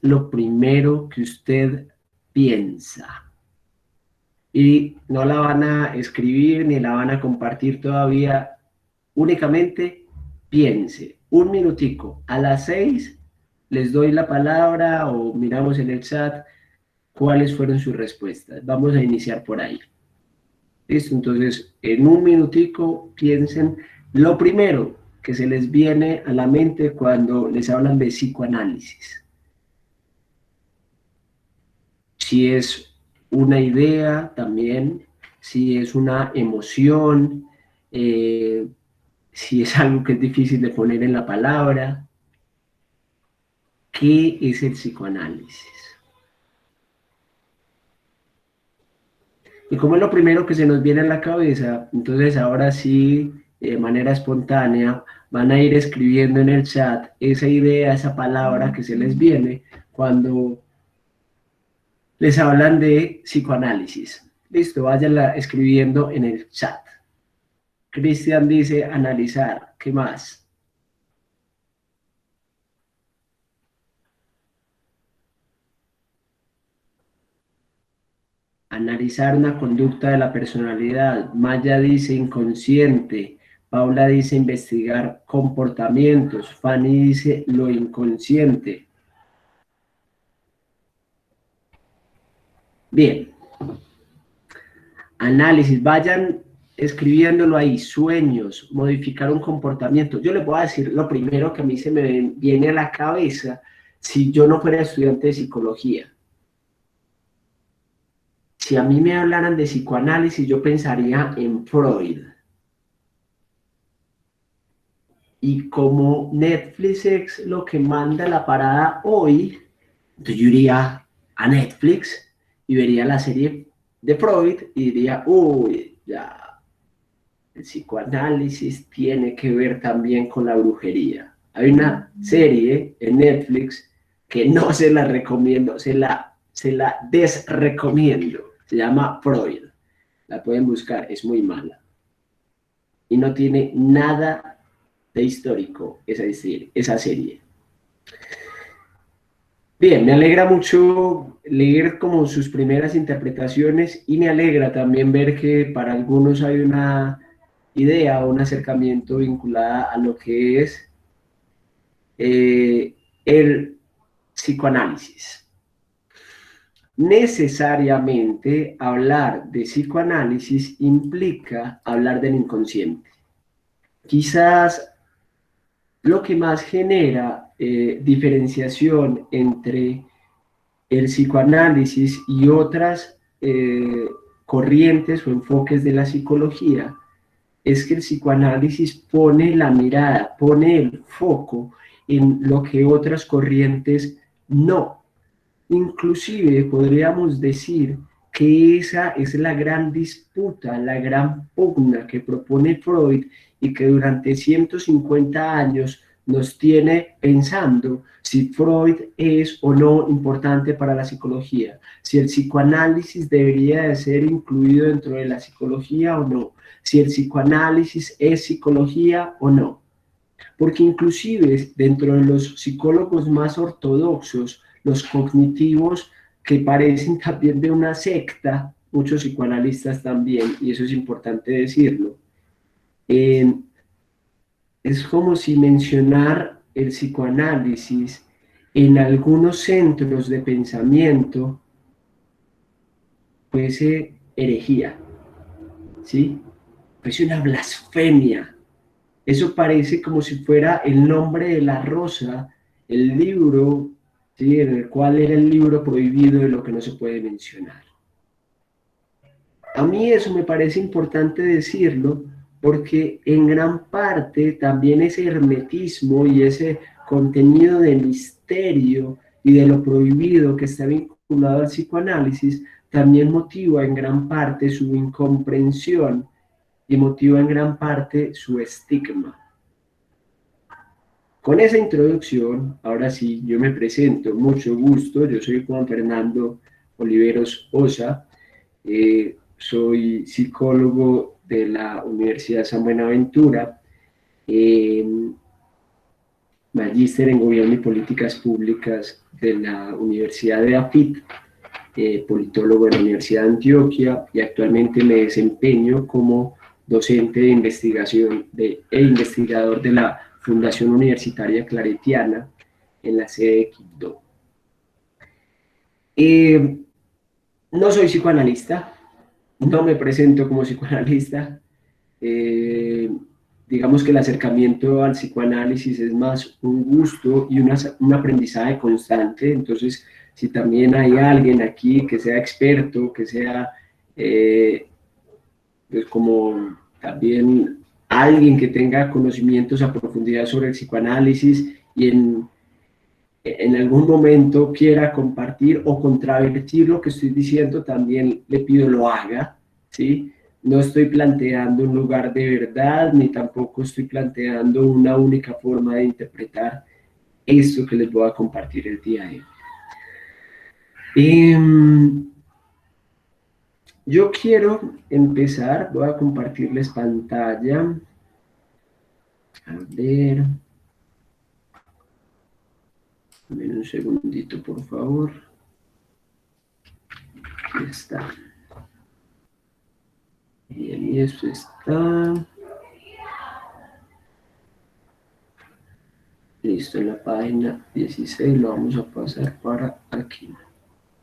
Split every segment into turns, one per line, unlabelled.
lo primero que usted piensa? Y no la van a escribir ni la van a compartir todavía, únicamente piense, un minutico, a las 6 les doy la palabra o miramos en el chat cuáles fueron sus respuestas. Vamos a iniciar por ahí. ¿Listo? Entonces, en un minutico piensen lo primero que se les viene a la mente cuando les hablan de psicoanálisis. Si es una idea también, si es una emoción, si es algo que es difícil de poner en la palabra. ¿Qué es el psicoanálisis? Y como es lo primero que se nos viene a la cabeza, entonces ahora sí, de manera espontánea, van a ir escribiendo en el chat esa idea, esa palabra que se les viene cuando les hablan de psicoanálisis. Listo, váyanla escribiendo en el chat. Cristian dice analizar. ¿Qué más? Analizar una conducta de la personalidad. Maya dice inconsciente. Paula dice investigar comportamientos. Fanny dice lo inconsciente. Bien. Análisis. Vayan escribiéndolo ahí. Sueños. Modificar un comportamiento. Yo les voy a decir lo primero que a mí se me viene a la cabeza si yo no fuera estudiante de psicología. Si a mí me hablaran de psicoanálisis, yo pensaría en Freud. Y como Netflix es lo que manda la parada hoy, entonces yo iría a Netflix y vería la serie de Freud y diría, uy, ya, el psicoanálisis tiene que ver también con la brujería. Hay una serie en Netflix que no se la recomiendo, se la desrecomiendo. Se llama Freud. La pueden buscar, es muy mala. Y no tiene nada de histórico esa serie. Bien, me alegra mucho leer como sus primeras interpretaciones y me alegra también ver que para algunos hay una idea o un acercamiento vinculada a lo que es el psicoanálisis. Necesariamente hablar de psicoanálisis implica hablar del inconsciente. Quizás lo que más genera diferenciación entre el psicoanálisis y otras corrientes o enfoques de la psicología es que el psicoanálisis pone la mirada, pone el foco en lo que otras corrientes no. Inclusive podríamos decir que esa es la gran disputa, la gran pugna que propone Freud y que durante 150 años nos tiene pensando si Freud es o no importante para la psicología, si el psicoanálisis debería de ser incluido dentro de la psicología o no, si el psicoanálisis es psicología o no. Porque inclusive dentro de los psicólogos más ortodoxos, los cognitivos que parecen también de una secta, muchos psicoanalistas también, y eso es importante decirlo, eh, es como si mencionar el psicoanálisis en algunos centros de pensamiento fuese herejía, ¿sí? Fuese una blasfemia. Eso parece como si fuera el nombre de la rosa, el libro, ¿sí? En el cual era el libro prohibido de lo que no se puede mencionar. A mí eso me parece importante decirlo porque en gran parte también ese hermetismo y ese contenido de misterio y de lo prohibido que está vinculado al psicoanálisis también motiva en gran parte su incomprensión y motiva en gran parte su estigma. Con esa introducción, ahora sí, yo me presento, mucho gusto, yo soy Juan Fernando Oliveros Osa, soy psicólogo de la Universidad San Buenaventura, eh, magíster en Gobierno y Políticas Públicas de la Universidad de AFIT, politólogo de la Universidad de Antioquia, y actualmente me desempeño como docente de investigación e investigador de la Fundación Universitaria Claretiana en la sede de Quibdó. No soy psicoanalista, no me presento como psicoanalista. Digamos que el acercamiento al psicoanálisis es más un gusto y un aprendizaje constante. Entonces, si también hay alguien aquí que sea experto, que sea pues como también alguien que tenga conocimientos a profundidad sobre el psicoanálisis y en algún momento quiera compartir o contravertir lo que estoy diciendo, también le pido lo haga, ¿sí? No estoy planteando un lugar de verdad, ni tampoco estoy planteando una única forma de interpretar esto que les voy a compartir el día de hoy. Yo quiero empezar, voy a compartirles pantalla. A ver. Dame un segundito, por favor. Ahí está. Bien, y esto está. Listo, en la página 16 lo vamos a pasar para aquí.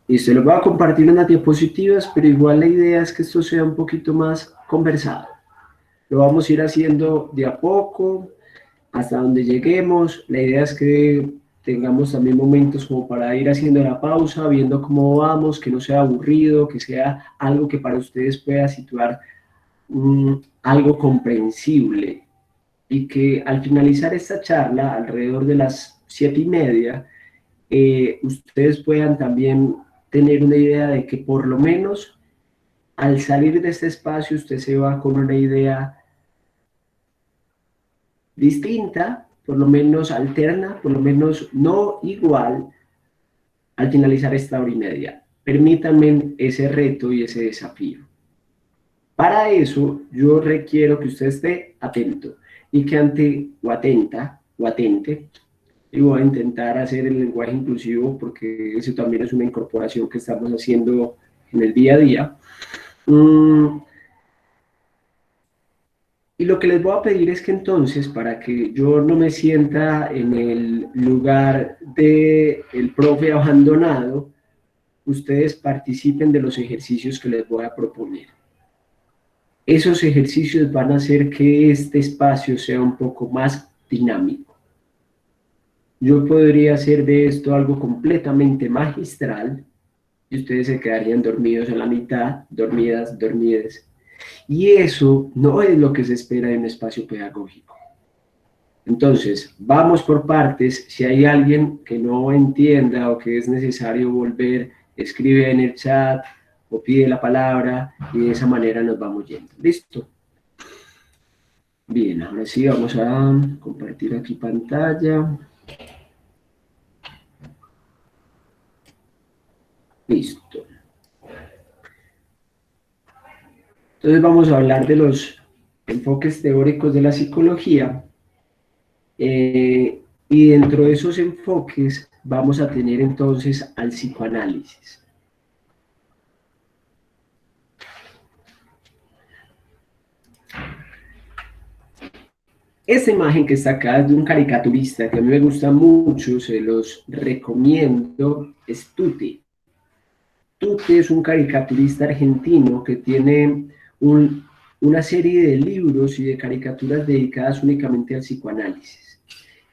Listo, lo voy a compartir en las diapositivas, pero igual la idea es que esto sea un poquito más conversado. Lo vamos a ir haciendo de a poco, hasta donde lleguemos. La idea es que tengamos también momentos como para ir haciendo la pausa, viendo cómo vamos, que no sea aburrido, que sea algo que para ustedes pueda situar algo comprensible, y que al finalizar esta charla, alrededor de las 7:30, ustedes puedan también tener una idea de que por lo menos al salir de este espacio usted se va con una idea distinta, por lo menos alterna, por lo menos no igual al finalizar esta 1:30. Permítanme ese reto y ese desafío. Para eso yo requiero que usted esté atento y que ante o atenta o atente, y voy a intentar hacer el lenguaje inclusivo porque eso también es una incorporación que estamos haciendo en el día a día. Y lo que les voy a pedir es que entonces, para que yo no me sienta en el lugar del profe abandonado, ustedes participen de los ejercicios que les voy a proponer. Esos ejercicios van a hacer que este espacio sea un poco más dinámico. Yo podría hacer de esto algo completamente magistral y ustedes se quedarían dormidos a la mitad, dormidas, dormidas. Y eso no es lo que se espera de un espacio pedagógico. Entonces, vamos por partes. Si hay alguien que no entienda o que es necesario volver, escribe en el chat o pide la palabra y de esa manera nos vamos yendo. ¿Listo? Bien, ahora sí vamos a compartir aquí pantalla. Listo. Entonces vamos a hablar de los enfoques teóricos de la psicología. Y dentro de esos enfoques vamos a tener entonces al psicoanálisis. Esta imagen que está acá es de un caricaturista que a mí me gusta mucho, se los recomiendo, es Tuti. Tuti es un caricaturista argentino que tiene una serie de libros y de caricaturas dedicadas únicamente al psicoanálisis.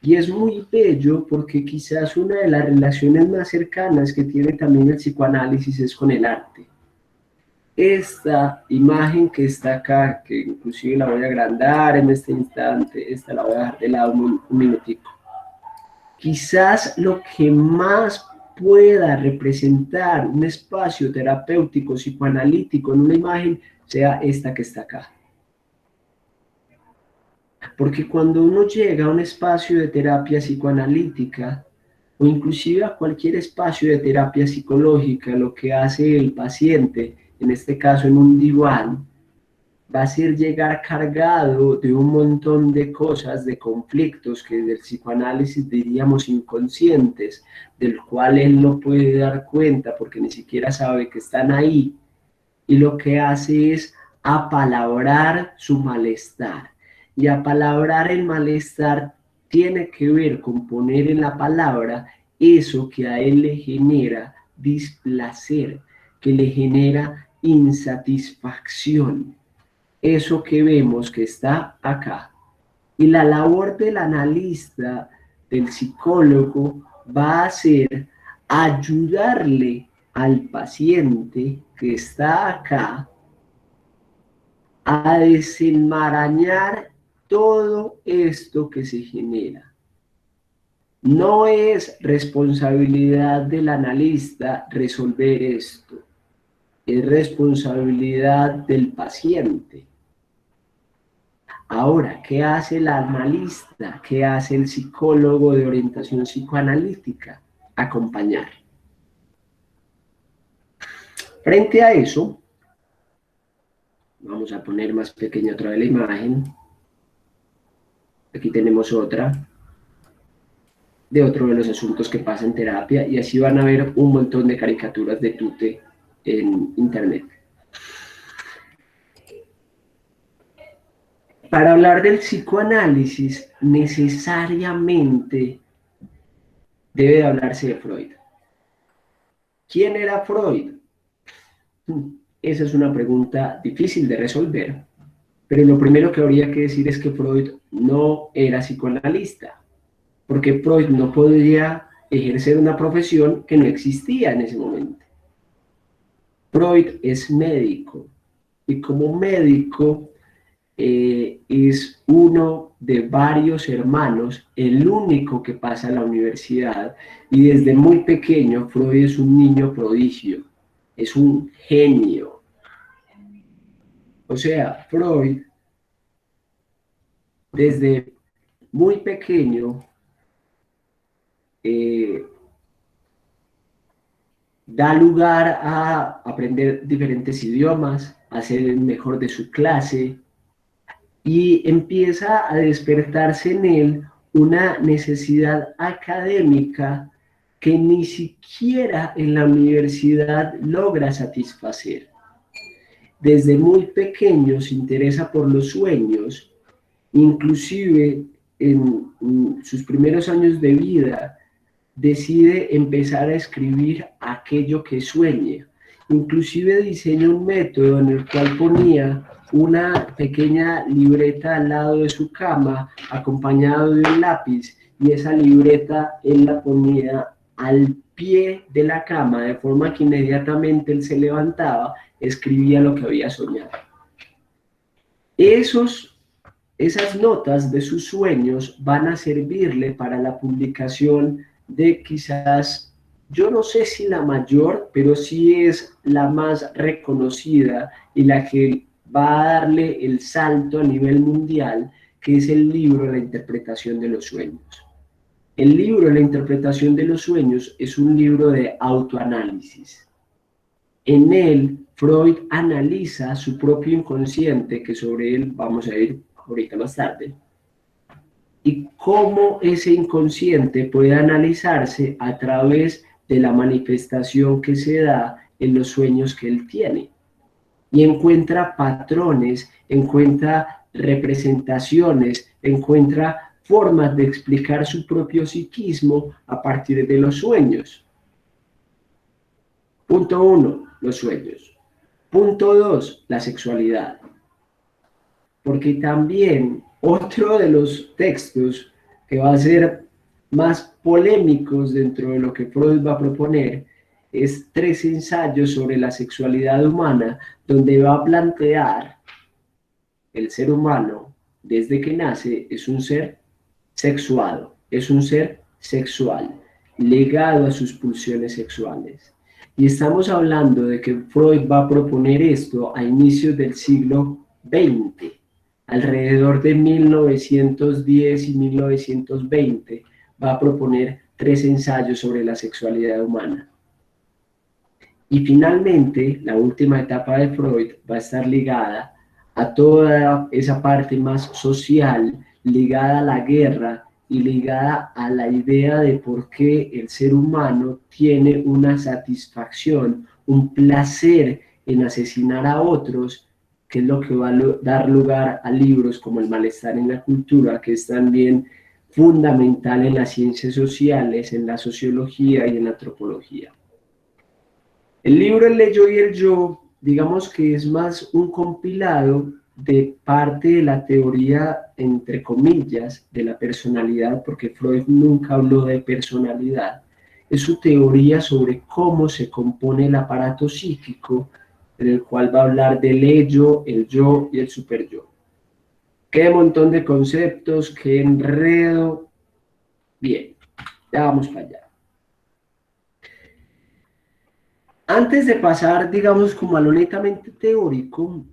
Y es muy bello porque quizás una de las relaciones más cercanas que tiene también el psicoanálisis es con el arte. Esta imagen que está acá, que inclusive la voy a agrandar en este instante, esta la voy a dejar de lado un minutico. Quizás lo que más pueda representar un espacio terapéutico psicoanalítico en una imagen sea esta que está acá. Porque cuando uno llega a un espacio de terapia psicoanalítica o inclusive a cualquier espacio de terapia psicológica, lo que hace el paciente, en este caso en un diván, va a ser llegar cargado de un montón de cosas, de conflictos que desde el psicoanálisis diríamos inconscientes, del cual él no puede dar cuenta porque ni siquiera sabe que están ahí, y lo que hace es apalabrar su malestar. Y apalabrar el malestar tiene que ver con poner en la palabra eso que a él le genera displacer, que le genera insatisfacción, eso que vemos que está acá. Y la labor del analista, del psicólogo, va a ser ayudarle al paciente que está acá a desenmarañar todo esto que se genera. No es responsabilidad del analista resolver esto, es responsabilidad del paciente. Ahora, ¿qué hace el analista? ¿Qué hace el psicólogo de orientación psicoanalítica? Acompañar. Frente a eso, vamos a poner más pequeña otra vez la imagen. Aquí tenemos otra de otro de los asuntos que pasa en terapia, y así van a ver un montón de caricaturas de tute en internet. Para hablar del psicoanálisis, necesariamente debe de hablarse de Freud. ¿Quién era Freud? Esa es una pregunta difícil de resolver, pero lo primero que habría que decir es que Freud no era psicoanalista, porque Freud no podía ejercer una profesión que no existía en ese momento. Freud es médico, y como médico es uno de varios hermanos, el único que pasa a la universidad, y desde muy pequeño Freud es un niño prodigio, es un genio. O sea, Freud desde muy pequeño da lugar a aprender diferentes idiomas, a ser el mejor de su clase, y empieza a despertarse en él una necesidad académica que ni siquiera en la universidad logra satisfacer. Desde muy pequeño se interesa por los sueños, inclusive en sus primeros años de vida decide empezar a escribir aquello que sueña. Inclusive diseña un método en el cual ponía una pequeña libreta al lado de su cama, acompañado de un lápiz, y esa libreta él la ponía al pie de la cama, de forma que inmediatamente él se levantaba, escribía lo que había soñado. Esas notas de sus sueños van a servirle para la publicación de quizás, yo no sé si la mayor, pero sí es la más reconocida y la que va a darle el salto a nivel mundial, que es el libro La interpretación de los sueños. El libro La interpretación de los sueños es un libro de autoanálisis. En él, Freud analiza su propio inconsciente, que sobre él vamos a ir ahorita más tarde, y cómo ese inconsciente puede analizarse a través de la manifestación que se da en los sueños que él tiene. Y encuentra patrones, encuentra representaciones, encuentra formas de explicar su propio psiquismo a partir de los sueños. Punto 1, los sueños. Punto 2, la sexualidad. Porque también otro de los textos que va a ser más polémicos dentro de lo que Freud va a proponer es 3 ensayos sobre la sexualidad humana, donde va a plantear el ser humano desde que nace es un ser sexuado, es un ser sexual, ligado a sus pulsiones sexuales. Y estamos hablando de que Freud va a proponer esto a inicios del siglo XX, alrededor de 1910 y 1920, va a proponer 3 ensayos sobre la sexualidad humana. Y finalmente, la última etapa de Freud va a estar ligada a toda esa parte más social ligada a la guerra y ligada a la idea de por qué el ser humano tiene una satisfacción, un placer en asesinar a otros, que es lo que va a dar lugar a libros como El malestar en la cultura, que es también fundamental en las ciencias sociales, en la sociología y en la antropología. El libro El ello y el yo, digamos que es más un compilado de parte de la teoría, entre comillas, de la personalidad, porque Freud nunca habló de personalidad. Es su teoría sobre cómo se compone el aparato psíquico, en el cual va a hablar del ello, el yo y el superyo. Qué montón de conceptos, qué enredo. Bien, ya vamos para allá. Antes de pasar, digamos, como a lo netamente teórico,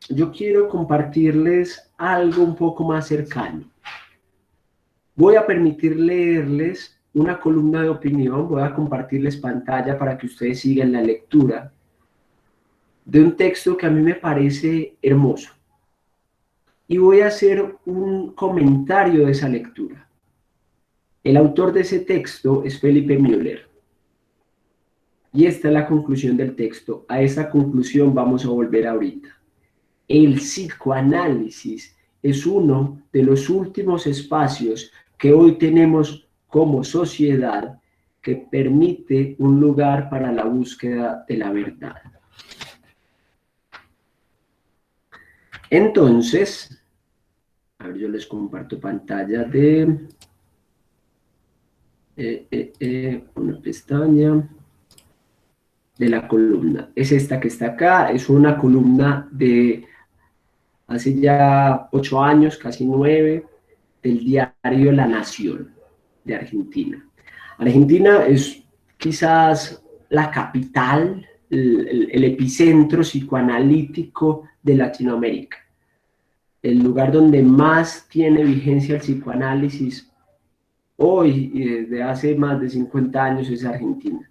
yo quiero compartirles algo un poco más cercano. Voy a permitir leerles una columna de opinión, voy a compartirles pantalla para que ustedes sigan la lectura de un texto que a mí me parece hermoso. Y voy a hacer un comentario de esa lectura. El autor de ese texto es Felipe Müller. Y esta es la conclusión del texto. A esa conclusión vamos a volver ahorita. El psicoanálisis es uno de los últimos espacios que hoy tenemos como sociedad que permite un lugar para la búsqueda de la verdad. Entonces, a ver, yo les comparto pantalla de una pestaña de la columna. Es esta que está acá, es una columna de hace ya 8 años, casi 9, del diario La Nación de Argentina. Argentina es quizás la capital, el epicentro psicoanalítico de Latinoamérica. El lugar donde más tiene vigencia el psicoanálisis hoy y desde hace más de 50 años es Argentina.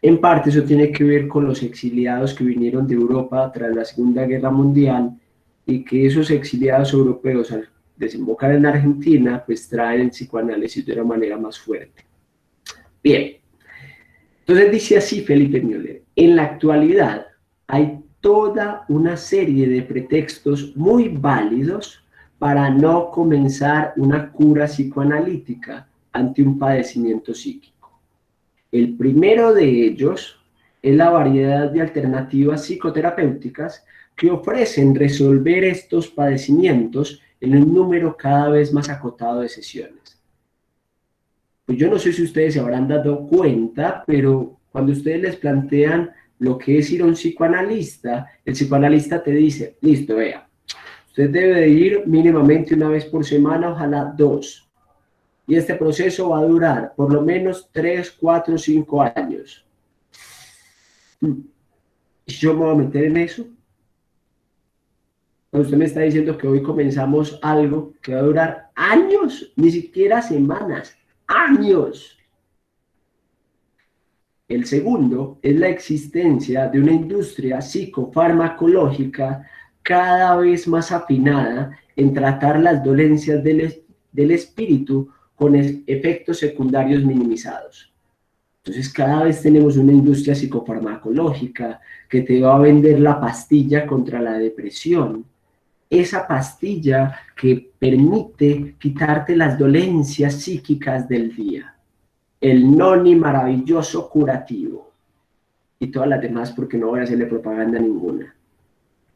En parte eso tiene que ver con los exiliados que vinieron de Europa tras la Segunda Guerra Mundial y que esos exiliados europeos al desembocar en Argentina pues traen el psicoanálisis de una manera más fuerte. Bien, entonces dice así Felipe Müller, en la actualidad hay toda una serie de pretextos muy válidos para no comenzar una cura psicoanalítica ante un padecimiento psíquico. El primero de ellos es la variedad de alternativas psicoterapéuticas que ofrecen resolver estos padecimientos en un número cada vez más acotado de sesiones. Pues yo no sé si ustedes se habrán dado cuenta, pero cuando ustedes les plantean lo que es ir a un psicoanalista, el psicoanalista te dice, listo, vea, usted debe de ir mínimamente una vez por semana, ojalá 2. Y este proceso va a durar por lo menos 3, 4, 5 años. ¿Y yo me voy a meter en eso? Cuando usted me está diciendo que hoy comenzamos algo que va a durar años, ni siquiera semanas, años. El segundo es la existencia de una industria psicofarmacológica cada vez más afinada en tratar las dolencias del espíritu con efectos secundarios minimizados. Entonces cada vez tenemos una industria psicofarmacológica que te va a vender la pastilla contra la depresión, esa pastilla que permite quitarte las dolencias psíquicas del día, el noni maravilloso curativo y todas las demás porque no voy a hacerle propaganda a ninguna.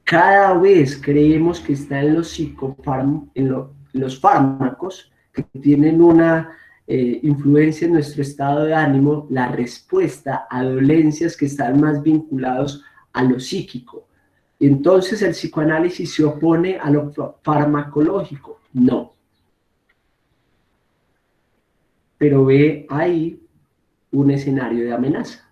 Cada vez creemos que está en los fármacos que tienen una influencia en nuestro estado de ánimo, la respuesta a dolencias que están más vinculados a lo psíquico. Entonces el psicoanálisis se opone a lo farmacológico. No. Pero ve ahí un escenario de amenaza.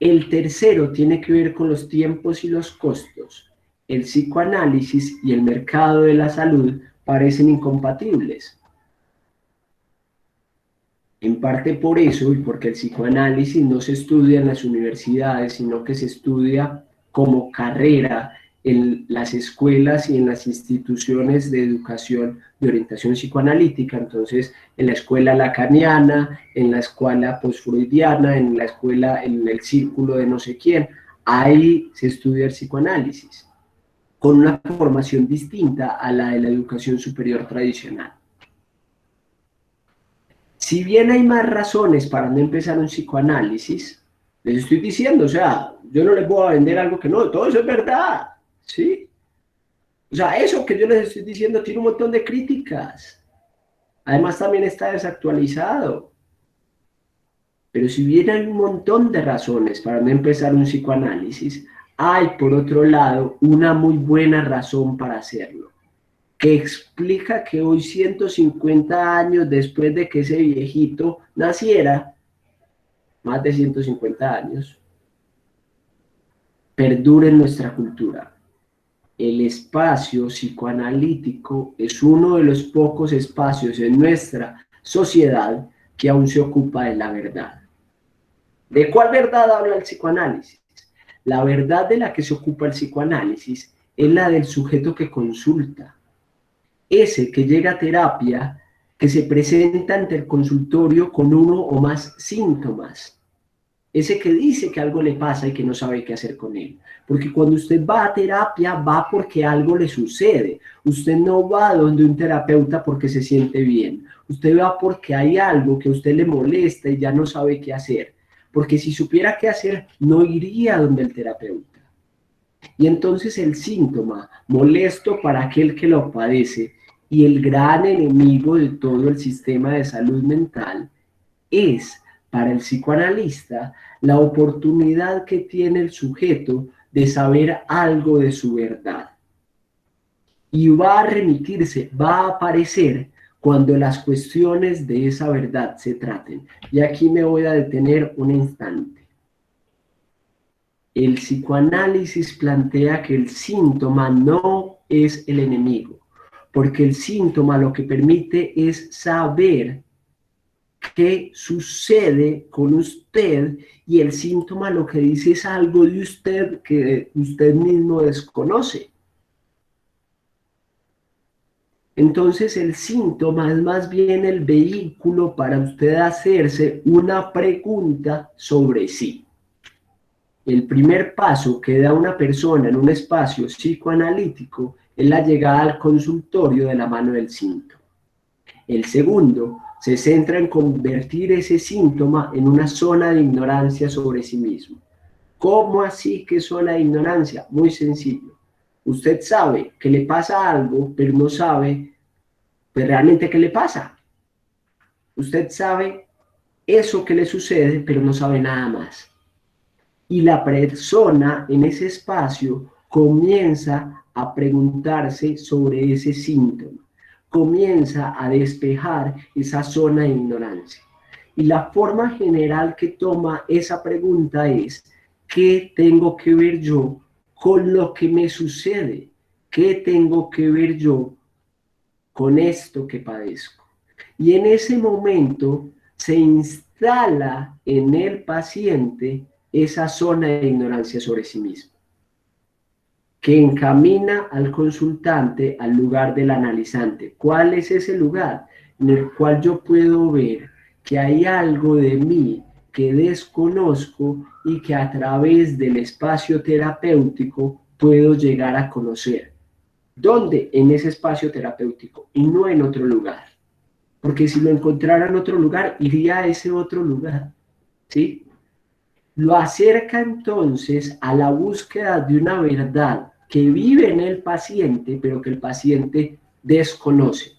El tercero tiene que ver con los tiempos y los costos. El psicoanálisis y el mercado de la salud parecen incompatibles. En parte por eso y porque el psicoanálisis no se estudia en las universidades, sino que se estudia como carrera en las escuelas y en las instituciones de educación de orientación psicoanalítica. Entonces, en la escuela lacaniana, en la escuela postfreudiana, en la escuela, en el círculo de no sé quién, ahí se estudia el psicoanálisis, con una formación distinta a la de la educación superior tradicional. Si bien hay más razones para no empezar un psicoanálisis, les estoy diciendo, o sea, yo no les voy a vender algo que no, todo eso es verdad, ¿sí? O sea, eso que yo les estoy diciendo tiene un montón de críticas. Además también está desactualizado. Pero si bien hay un montón de razones para no empezar un psicoanálisis, hay por otro lado una muy buena razón para hacerlo, que explica que hoy, 150 años después de que ese viejito naciera, más de 150 años, perdure en nuestra cultura. El espacio psicoanalítico es uno de los pocos espacios en nuestra sociedad que aún se ocupa de la verdad. ¿De cuál verdad habla el psicoanálisis? La verdad de la que se ocupa el psicoanálisis es la del sujeto que consulta, ese que llega a terapia, que se presenta ante el consultorio con uno o más síntomas, ese que dice que algo le pasa y que no sabe qué hacer con él. Porque cuando usted va a terapia, va porque algo le sucede. Usted no va donde un terapeuta porque se siente bien. Usted va porque hay algo que a usted le molesta y ya no sabe qué hacer. Porque si supiera qué hacer, no iría donde el terapeuta. Y entonces el síntoma, molesto para aquel que lo padece, y el gran enemigo de todo el sistema de salud mental, es para el psicoanalista la oportunidad que tiene el sujeto de saber algo de su verdad. Y va a remitirse, va a aparecer cuando las cuestiones de esa verdad se traten. Y aquí me voy a detener un instante. El psicoanálisis plantea que el síntoma no es el enemigo, porque el síntoma lo que permite es saber qué sucede con usted, y el síntoma lo que dice es algo de usted que usted mismo desconoce. Entonces el síntoma es más bien el vehículo para usted hacerse una pregunta sobre sí. El primer paso que da una persona en un espacio psicoanalítico es la llegada al consultorio de la mano del síntoma. El segundo se centra en convertir ese síntoma en una zona de ignorancia sobre sí mismo. ¿Cómo así que zona de ignorancia? Muy sencillo. Usted sabe que le pasa algo, pero no sabe pues, realmente qué le pasa. Usted sabe eso que le sucede, pero no sabe nada más. Y la persona en ese espacio comienza a preguntarse sobre ese síntoma, comienza a despejar esa zona de ignorancia. Y la forma general que toma esa pregunta es: ¿qué tengo que ver yo con lo que me sucede? ¿Qué tengo que ver yo con esto que padezco? Y en ese momento se instala en el paciente esa zona de ignorancia sobre sí mismo, que encamina al consultante al lugar del analizante. ¿Cuál es ese lugar? En el cual yo puedo ver que hay algo de mí que desconozco y que a través del espacio terapéutico puedo llegar a conocer. ¿Dónde? En ese espacio terapéutico y no en otro lugar. Porque si lo encontrara en otro lugar, iría a ese otro lugar, ¿sí? Lo acerca entonces a la búsqueda de una verdad que vive en el paciente, pero que el paciente desconoce.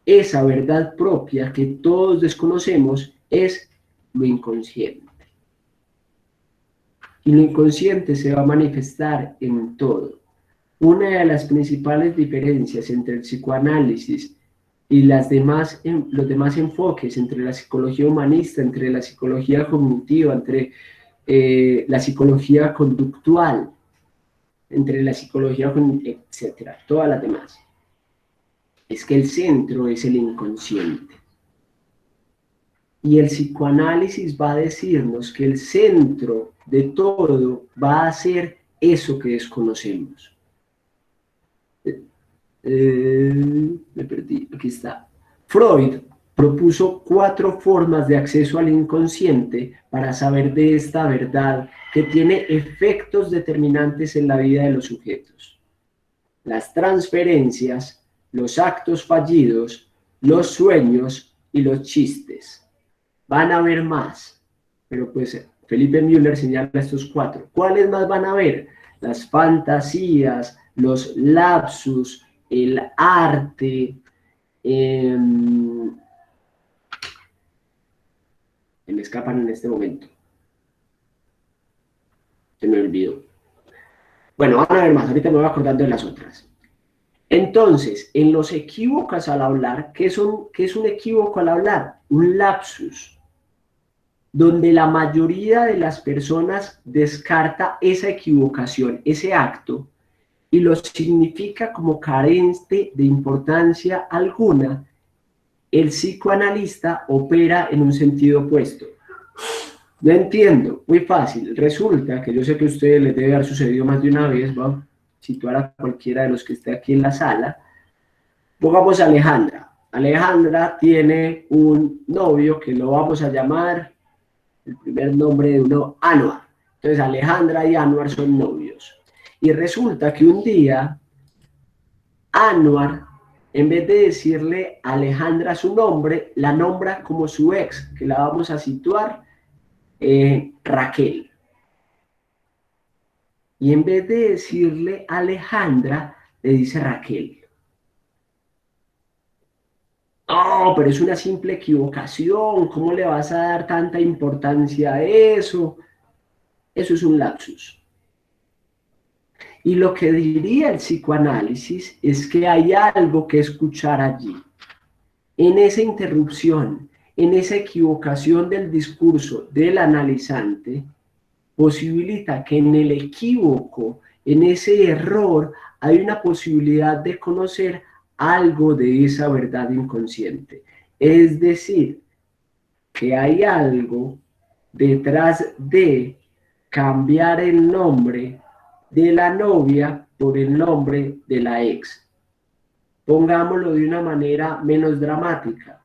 Esa verdad propia que todos desconocemos es lo inconsciente. Y lo inconsciente se va a manifestar en todo. Una de las principales diferencias entre el psicoanálisis y los demás enfoques, entre la psicología humanista, entre la psicología cognitiva, entre la psicología conductual, entre la psicología, etcétera, todas las demás, es que el centro es el inconsciente. Y el psicoanálisis va a decirnos que el centro de todo va a ser eso que desconocemos. Me perdí, aquí está. Freud propuso 4 formas de acceso al inconsciente para saber de esta verdad que tiene efectos determinantes en la vida de los sujetos. Las transferencias, los actos fallidos, los sueños y los chistes. Van a haber más, pero pues Felipe Müller señala estos 4. ¿Cuáles más van a haber? Las fantasías, los lapsus, el arte, me escapan en este momento. Se me olvidó. Bueno, van a haber más, ahorita me voy acordando de las otras. Entonces, en los equívocos al hablar, ¿qué es un equívoco al hablar? Un lapsus, donde la mayoría de las personas descarta esa equivocación, ese acto, y lo significa como carente de importancia alguna. El psicoanalista opera en un sentido opuesto. No entiendo, muy fácil. Resulta que yo sé que a ustedes les debe haber sucedido más de una vez, va a situar a cualquiera de los que esté aquí en la sala. Pongamos a Alejandra. Alejandra tiene un novio que lo vamos a llamar, el primer nombre de uno, Anuar. Entonces Alejandra y Anuar son novios. Y resulta que un día Anuar, en vez de decirle a Alejandra su nombre, la nombra como su ex, que la vamos a situar Raquel. Y en vez de decirle Alejandra, le dice Raquel. Oh, pero es una simple equivocación, ¿cómo le vas a dar tanta importancia a eso? Eso es un lapsus. Y lo que diría el psicoanálisis es que hay algo que escuchar allí. En esa interrupción, en esa equivocación del discurso del analizante, posibilita que en el equívoco, en ese error, hay una posibilidad de conocer algo de esa verdad inconsciente. Es decir, que hay algo detrás de cambiar el nombre de la novia por el nombre de la ex. Pongámoslo de una manera menos dramática,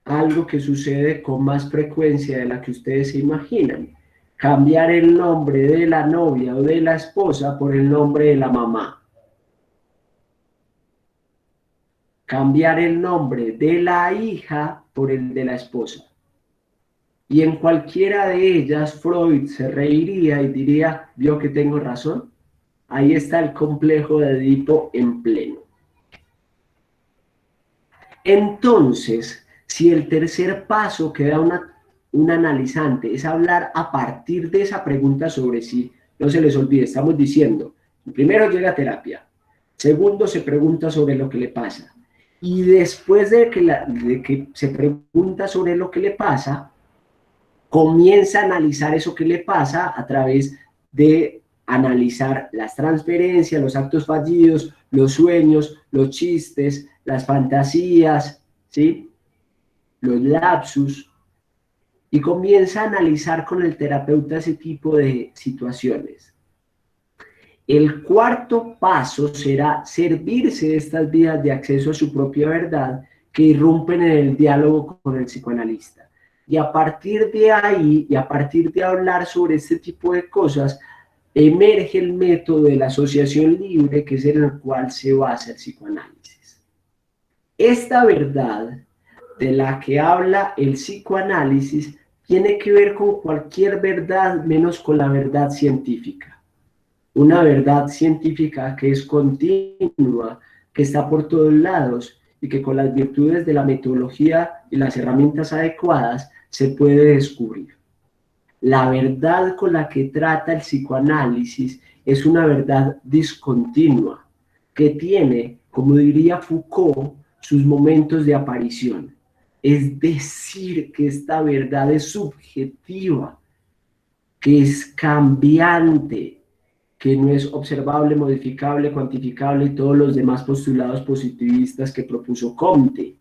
algo que sucede con más frecuencia de la que ustedes se imaginan. Cambiar el nombre de la novia o de la esposa por el nombre de la mamá. Cambiar el nombre de la hija por el de la esposa. Y en cualquiera de ellas Freud se reiría y diría, ¿vio que tengo razón? Ahí está el complejo de Edipo en pleno. Entonces, si el tercer paso que da un analizante es hablar a partir de esa pregunta sobre sí, no se les olvide, estamos diciendo, primero llega a terapia, segundo se pregunta sobre lo que le pasa, y después de que se pregunta sobre lo que le pasa, comienza a analizar eso que le pasa a través de analizar las transferencias, los actos fallidos, los sueños, los chistes, las fantasías, ¿sí? Los lapsus, y comienza a analizar con el terapeuta ese tipo de situaciones. El cuarto paso será servirse de estas vías de acceso a su propia verdad que irrumpen en el diálogo con el psicoanalista. Y a partir de ahí, y a partir de hablar sobre este tipo de cosas, emerge el método de la asociación libre, que es en el cual se basa el psicoanálisis. Esta verdad de la que habla el psicoanálisis tiene que ver con cualquier verdad menos con la verdad científica. Una verdad científica que es continua, que está por todos lados y que con las virtudes de la metodología y las herramientas adecuadas se puede descubrir. La verdad con la que trata el psicoanálisis es una verdad discontinua, que tiene, como diría Foucault, sus momentos de aparición. Es decir, que esta verdad es subjetiva, que es cambiante, que no es observable, modificable, cuantificable y todos los demás postulados positivistas que propuso Comte.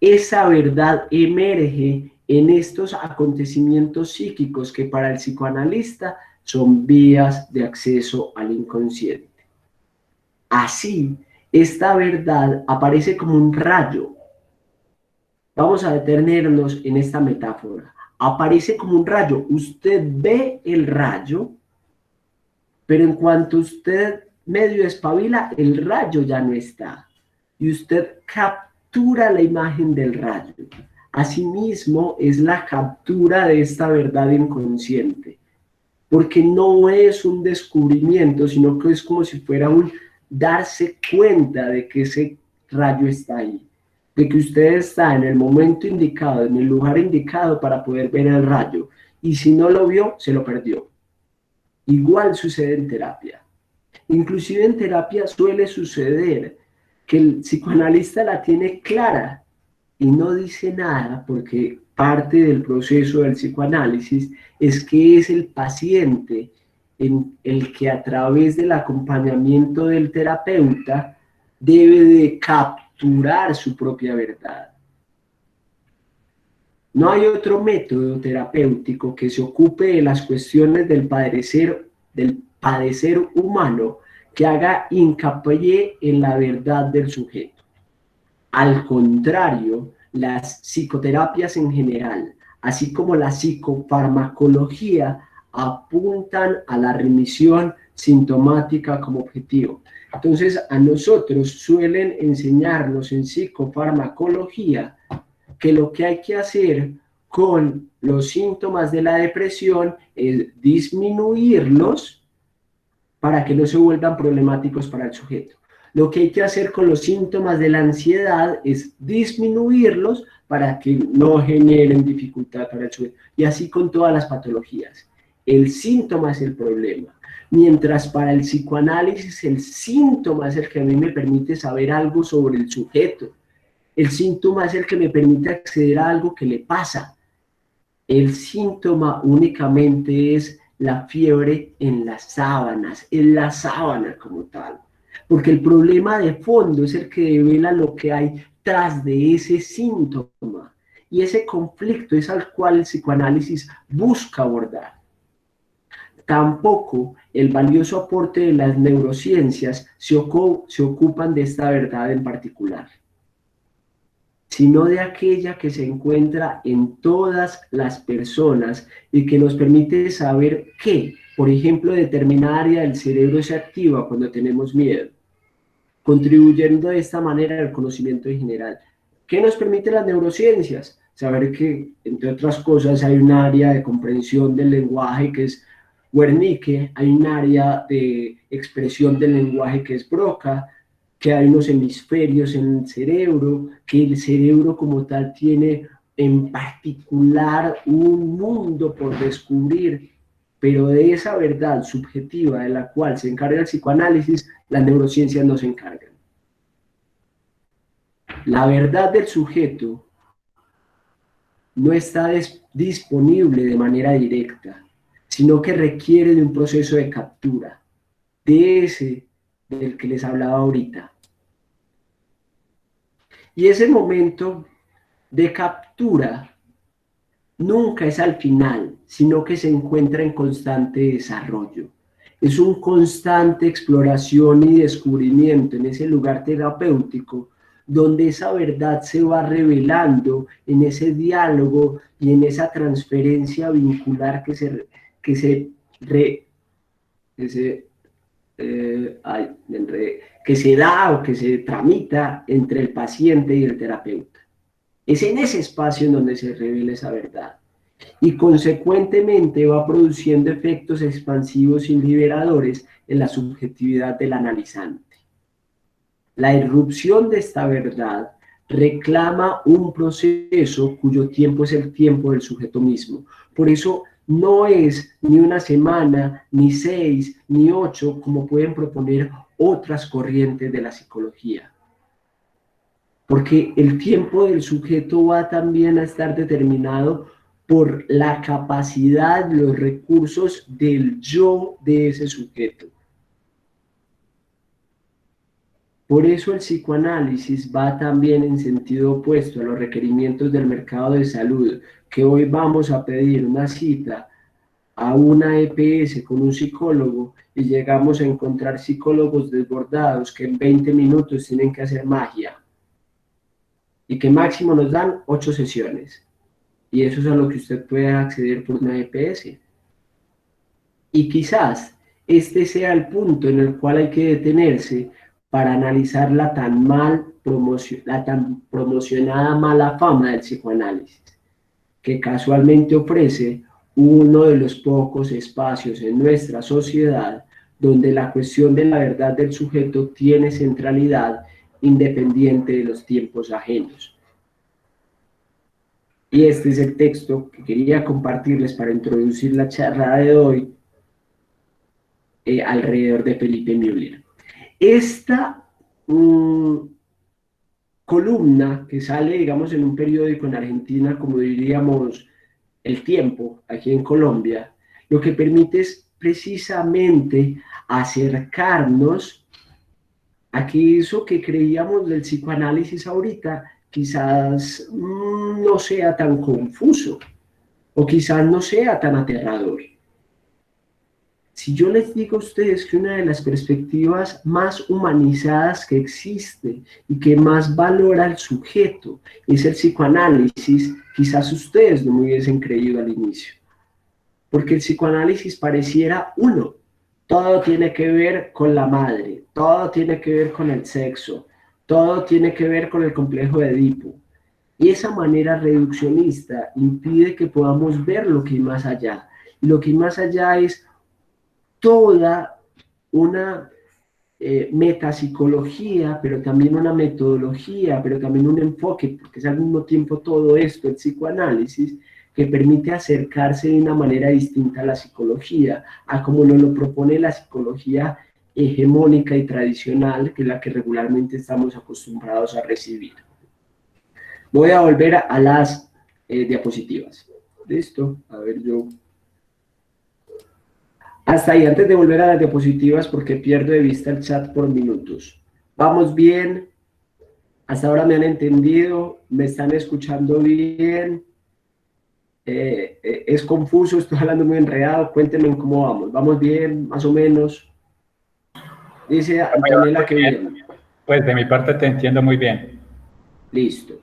Esa verdad emerge en estos acontecimientos psíquicos que para el psicoanalista son vías de acceso al inconsciente. Así, esta verdad aparece como un rayo. Vamos a detenernos en esta metáfora. Aparece como un rayo. Usted ve el rayo, pero en cuanto usted medio espabila, el rayo ya no está. Y usted captura la imagen del rayo. Asimismo, es la captura de esta verdad inconsciente, porque no es un descubrimiento, sino que es como si fuera un darse cuenta de que ese rayo está ahí, de que usted está en el momento indicado, en el lugar indicado para poder ver el rayo, y si no lo vio, se lo perdió. Igual sucede en terapia. Inclusive en terapia suele suceder que el psicoanalista la tiene clara y no dice nada porque parte del proceso del psicoanálisis es que es el paciente en el que a través del acompañamiento del terapeuta debe de capturar su propia verdad. No hay otro método terapéutico que se ocupe de las cuestiones del padecer humano que haga hincapié en la verdad del sujeto. Al contrario, las psicoterapias en general, así como la psicofarmacología, apuntan a la remisión sintomática como objetivo. Entonces, a nosotros suelen enseñarnos en psicofarmacología que lo que hay que hacer con los síntomas de la depresión es disminuirlos para que no se vuelvan problemáticos para el sujeto. Lo que hay que hacer con los síntomas de la ansiedad es disminuirlos para que no generen dificultad para el sujeto. Y así con todas las patologías. El síntoma es el problema. Mientras para el psicoanálisis el síntoma es el que a mí me permite saber algo sobre el sujeto. El síntoma es el que me permite acceder a algo que le pasa. El síntoma únicamente es la fiebre en las sábanas, en la sábana como tal. Porque el problema de fondo es el que devela lo que hay tras de ese síntoma. Y ese conflicto es al cual el psicoanálisis busca abordar. Tampoco el valioso aporte de las neurociencias se ocupan de esta verdad en particular, sino de aquella que se encuentra en todas las personas y que nos permite saber que, por ejemplo, determinada área del cerebro se activa cuando tenemos miedo, contribuyendo de esta manera al conocimiento en general. ¿Qué nos permite las neurociencias? Saber que, entre otras cosas, hay un área de comprensión del lenguaje que es Wernicke, hay un área de expresión del lenguaje que es Broca, que hay unos hemisferios en el cerebro, que el cerebro como tal tiene en particular un mundo por descubrir, pero de esa verdad subjetiva de la cual se encarga el psicoanálisis, las neurociencias no se encargan. La verdad del sujeto no está disponible de manera directa, sino que requiere de un proceso de captura, de ese del que les hablaba ahorita. Y ese momento de captura nunca es al final, sino que se encuentra en constante desarrollo. Es un constante exploración y descubrimiento en ese lugar terapéutico donde esa verdad se va revelando en ese diálogo y en esa transferencia vincular que se da o que se tramita entre el paciente y el terapeuta. Es en ese espacio en donde se revela esa verdad y consecuentemente va produciendo efectos expansivos y liberadores en la subjetividad del analizante. La irrupción de esta verdad reclama un proceso cuyo tiempo es el tiempo del sujeto mismo. Por eso no es ni una semana, ni 6, ni 8, como pueden proponer otras corrientes de la psicología. Porque el tiempo del sujeto va también a estar determinado por la capacidad, los recursos del yo de ese sujeto. Por eso el psicoanálisis va también en sentido opuesto a los requerimientos del mercado de salud, que hoy vamos a pedir una cita a una EPS con un psicólogo y llegamos a encontrar psicólogos desbordados que en 20 minutos tienen que hacer magia y que máximo nos dan 8 sesiones. Y eso es a lo que usted puede acceder por una EPS. Y quizás este sea el punto en el cual hay que detenerse para analizar la tan promocionada mala fama del psicoanálisis, que casualmente ofrece uno de los pocos espacios en nuestra sociedad donde la cuestión de la verdad del sujeto tiene centralidad independiente de los tiempos ajenos. Y este es el texto que quería compartirles para introducir la charla de hoy alrededor de Felipe Müller. Esta columna que sale, digamos, en un periódico en Argentina, como diríamos El Tiempo, aquí en Colombia, lo que permite es precisamente acercarnos a que eso que creíamos del psicoanálisis ahorita quizás no sea tan confuso o quizás no sea tan aterrador. Si yo les digo a ustedes que una de las perspectivas más humanizadas que existe y que más valora al sujeto es el psicoanálisis, quizás ustedes no me hubiesen creído al inicio. Porque el psicoanálisis pareciera uno. Todo tiene que ver con la madre, todo tiene que ver con el sexo, todo tiene que ver con el complejo de Edipo. Y esa manera reduccionista impide que podamos ver lo que hay más allá. Y lo que hay más allá es toda una metapsicología, pero también una metodología, pero también un enfoque, porque es al mismo tiempo todo esto, el psicoanálisis, que permite acercarse de una manera distinta a la psicología, a como nos lo propone la psicología hegemónica y tradicional, que es la que regularmente estamos acostumbrados a recibir. Voy a volver a las diapositivas. ¿Listo? A ver, yo... Hasta ahí, antes de volver a las diapositivas, porque pierdo de vista el chat por minutos. ¿Vamos bien? ¿Hasta ahora me han entendido? ¿Me están escuchando bien? ¿Es confuso? ¿Estoy hablando muy enredado? Cuéntenme cómo vamos. ¿Vamos bien? ¿Más o menos? Dice Antonella que bien.
Pues de mi parte te entiendo muy bien.
Listo.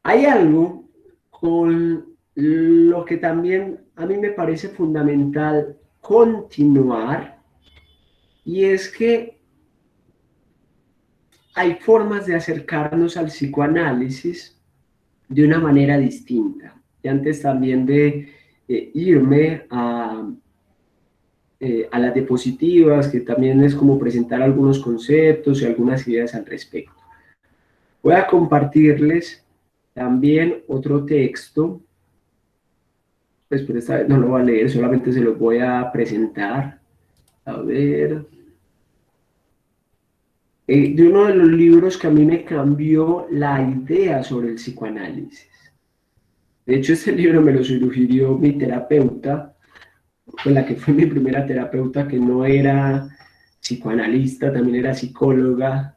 Hay algo con lo que también a mí me parece fundamental continuar, y es que hay formas de acercarnos al psicoanálisis de una manera distinta. Y antes también de irme a las diapositivas, que también es como presentar algunos conceptos y algunas ideas al respecto. Voy a compartirles también otro texto, pues pero esta vez no lo voy a leer, solamente se los voy a presentar. A ver. De uno de los libros que a mí me cambió la idea sobre el psicoanálisis. De hecho, este libro me lo sugirió mi terapeuta, con la que fue mi primera terapeuta, que no era psicoanalista, también era psicóloga,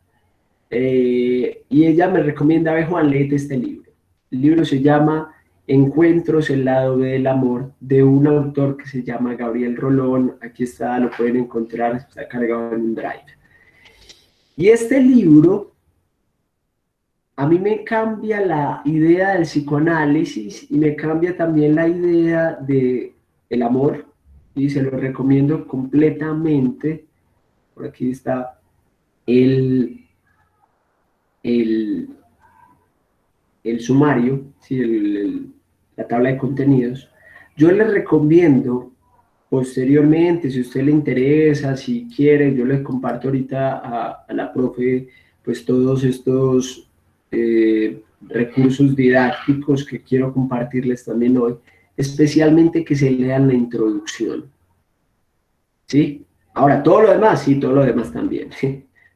y ella me recomienda: ve Juan, léete este libro. El libro se llama Encuentros, el lado B del amor, de un autor que se llama Gabriel Rolón. Aquí está, lo pueden encontrar, está cargado en un drive. Y este libro a mí me cambia la idea del psicoanálisis y me cambia también la idea del amor, y se lo recomiendo completamente. Por aquí está el sumario, ¿sí? La tabla de contenidos. Yo les recomiendo posteriormente, si a usted le interesa, si quiere, yo les comparto ahorita a la profe pues todos estos recursos didácticos que quiero compartirles también hoy, especialmente que se lean la introducción. ¿Sí? Ahora, todo lo demás, sí, todo lo demás también. Si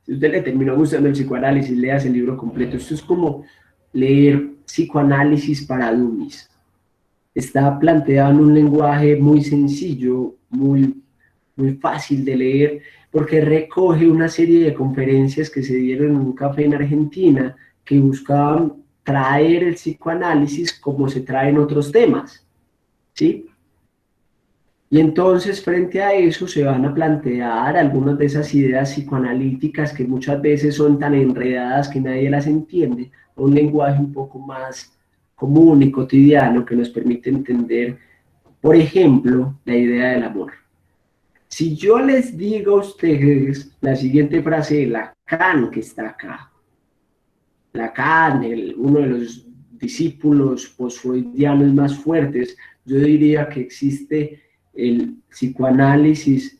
a usted le terminó gustando el psicoanálisis, leas el libro completo. Esto es como leer psicoanálisis para dummies. Está planteado en un lenguaje muy sencillo, muy fácil de leer, porque recoge una serie de conferencias que se dieron en un café en Argentina que buscaban traer el psicoanálisis como se traen otros temas. ¿sí? Y entonces frente a eso se van a plantear algunas de esas ideas psicoanalíticas que muchas veces son tan enredadas que nadie las entiende, a un lenguaje un poco más común y cotidiano que nos permite entender, por ejemplo, la idea del amor. Si yo les digo a ustedes la siguiente frase de Lacan que está acá, Lacan, uno de los discípulos postfreudianos más fuertes, yo diría que existe el psicoanálisis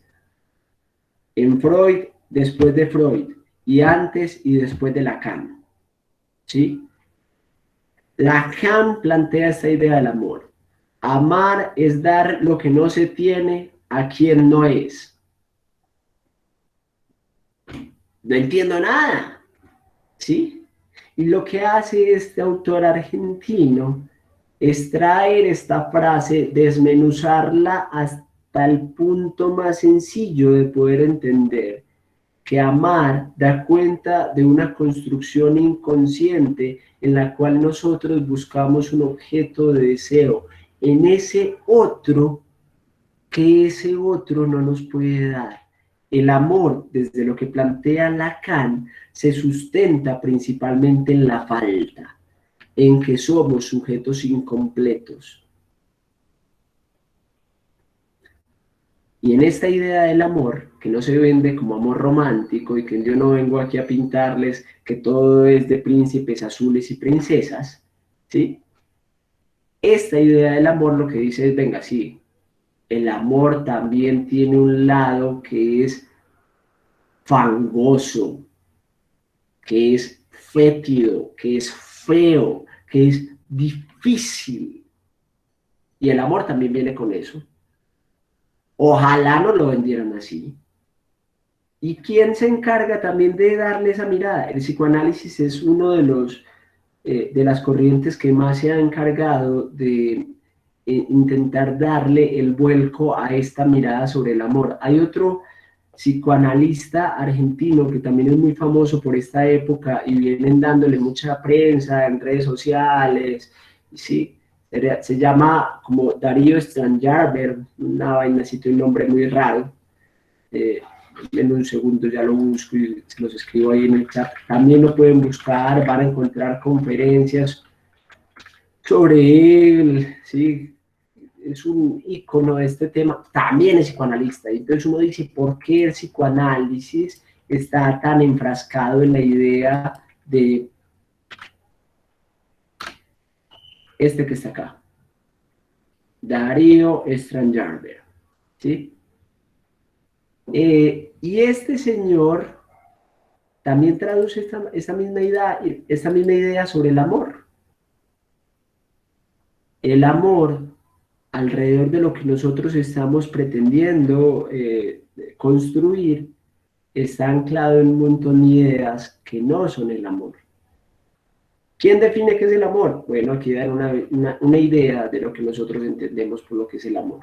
en Freud, después de Freud, y antes y después de Lacan, ¿sí? Lacan plantea esta idea del amor. Amar es dar lo que no se tiene a quien no es. No entiendo nada, ¿sí? Y lo que hace este autor argentino es traer esta frase, desmenuzarla hasta el punto más sencillo de poder entender que amar da cuenta de una construcción inconsciente en la cual nosotros buscamos un objeto de deseo en ese otro que ese otro no nos puede dar. El amor, desde lo que plantea Lacan, se sustenta principalmente en la falta, en que somos sujetos incompletos. Y en esta idea del amor, que no se vende como amor romántico y que yo no vengo aquí a pintarles que todo es de príncipes azules y princesas, ¿sí? Esta idea del amor lo que dice es, venga, sí, el amor también tiene un lado que es fangoso, que es fétido, que es feo, que es difícil. Y el amor también viene con eso. Ojalá no lo vendieran así. ¿Y quién se encarga también de darle esa mirada? El psicoanálisis es uno de las corrientes que más se ha encargado de intentar darle el vuelco a esta mirada sobre el amor. Hay otro psicoanalista argentino que también es muy famoso por esta época y vienen dándole mucha prensa en redes sociales, ¿sí? Se llama como Darío Stranjarber, una vaina, así, un nombre muy raro. En un segundo ya lo busco y se los escribo ahí en el chat. También lo pueden buscar, van a encontrar conferencias sobre él, ¿sí? Es un ícono de este tema, también es psicoanalista. Y entonces uno dice, ¿por qué el psicoanálisis está tan enfrascado en la idea de este que está acá? Darío Stranjarber, ¿sí? Y este señor también traduce esta misma idea sobre el amor. El amor, alrededor de lo que nosotros estamos pretendiendo construir, está anclado en un montón de ideas que no son el amor. ¿Quién define qué es el amor? Bueno, aquí dan una idea de lo que nosotros entendemos por lo que es el amor.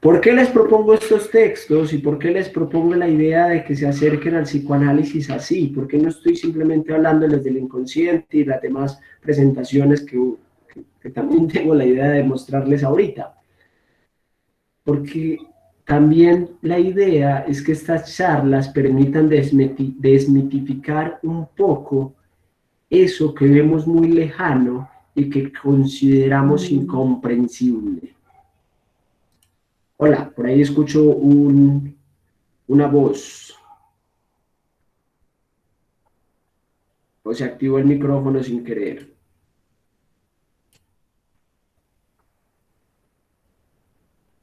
¿Por qué les propongo estos textos y por qué les propongo la idea de que se acerquen al psicoanálisis así? ¿Por qué no estoy simplemente hablándoles del inconsciente y las demás presentaciones que también tengo la idea de mostrarles ahorita? Porque también la idea es que estas charlas permitan desmitificar un poco eso que vemos muy lejano y que consideramos incomprensible. Hola, por ahí escucho una voz. O se activó el micrófono sin querer.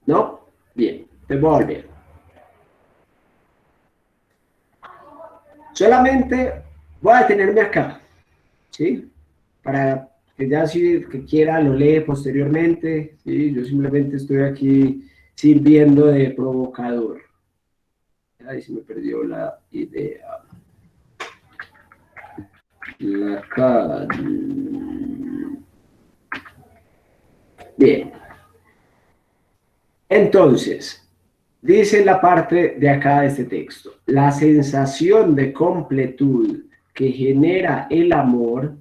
¿No? Bien, te voy a volver. Solamente voy a detenerme acá, ¿sí? Para que ya si el que quiera lo lee posteriormente, ¿sí? Yo simplemente estoy aquí sirviendo de provocador. Ahí se me perdió la idea. Bien. Entonces, dice la parte de acá de este texto, la sensación de completud que genera el amor,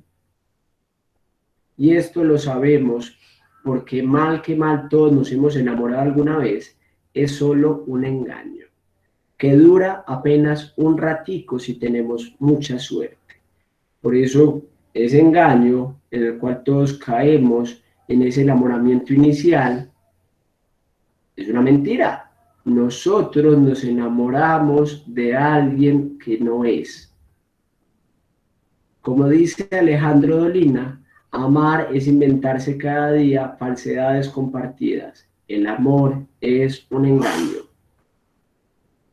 y esto lo sabemos porque mal que mal todos nos hemos enamorado alguna vez, es solo un engaño, que dura apenas un ratico si tenemos mucha suerte. Por eso ese engaño en el cual todos caemos en ese enamoramiento inicial es una mentira. Nosotros nos enamoramos de alguien que no es. Como dice Alejandro Dolina, amar es inventarse cada día falsedades compartidas. El amor es un engaño.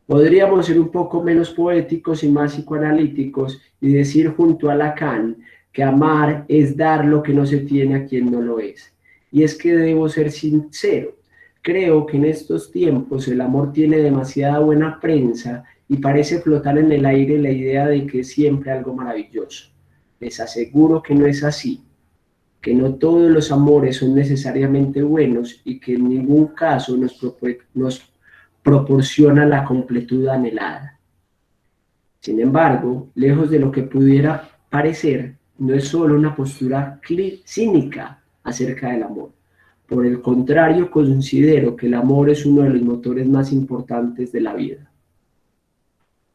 Podríamos ser un poco menos poéticos y más psicoanalíticos y decir junto a Lacan que amar es dar lo que no se tiene a quien no lo es. Y es que debo ser sincero. Creo que en estos tiempos el amor tiene demasiada buena prensa y parece flotar en el aire la idea de que es siempre algo maravilloso. Les aseguro que no es así, que no todos los amores son necesariamente buenos y que en ningún caso nos proporciona la completud anhelada. Sin embargo, lejos de lo que pudiera parecer, no es solo una postura cínica acerca del amor. Por el contrario, considero que el amor es uno de los motores más importantes de la vida.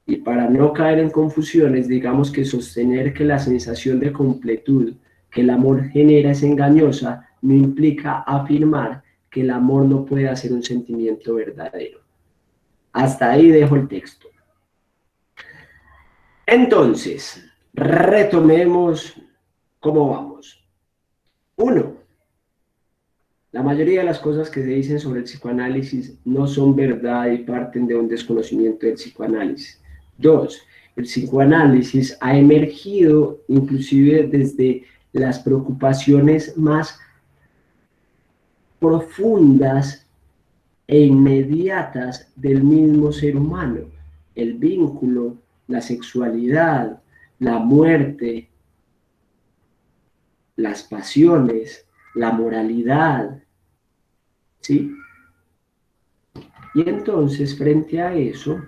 Y para no caer en confusiones, digamos que sostener que la sensación de completud que el amor genera es engañosa no implica afirmar que el amor no puede ser un sentimiento verdadero. Hasta ahí dejo el texto. Entonces, retomemos cómo vamos. 1. La mayoría de las cosas que se dicen sobre el psicoanálisis no son verdad y parten de un desconocimiento del psicoanálisis. 2. El psicoanálisis ha emergido inclusive desde las preocupaciones más profundas e inmediatas del mismo ser humano, el vínculo, la sexualidad, la muerte, las pasiones, la moralidad, ¿sí? Y entonces, frente a eso,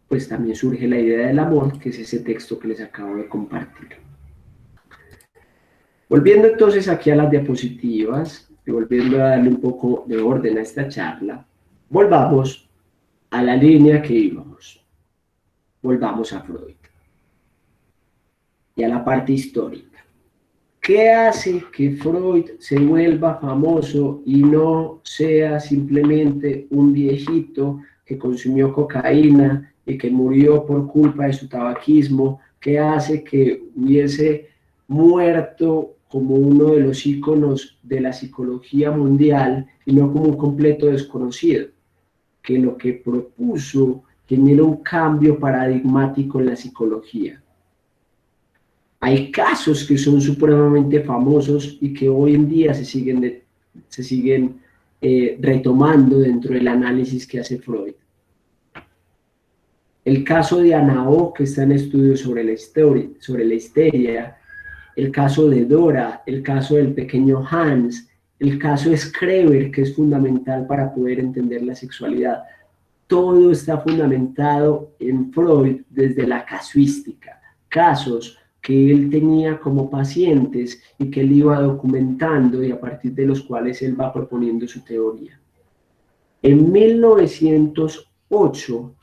pues también surge la idea del amor, que es ese texto que les acabo de compartir. Volviendo entonces aquí a las diapositivas, y volviendo a darle un poco de orden a esta charla, volvamos a la línea que íbamos. Volvamos a Freud y a la parte histórica. ¿Qué hace que Freud se vuelva famoso y no sea simplemente un viejito que consumió cocaína y que murió por culpa de su tabaquismo? ¿Qué hace que hubiese muerto como uno de los íconos de la psicología mundial y no como un completo desconocido? Que lo que propuso genera un cambio paradigmático en la psicología. Hay casos que son supremamente famosos y que hoy en día se siguen retomando dentro del análisis que hace Freud. El caso de Ana O, que está en estudios sobre la histeria, el caso de Dora, el caso del pequeño Hans, el caso de Schreber, que es fundamental para poder entender la sexualidad. Todo está fundamentado en Freud desde la casuística, casos que él tenía como pacientes y que él iba documentando y a partir de los cuales él va proponiendo su teoría. En 1908,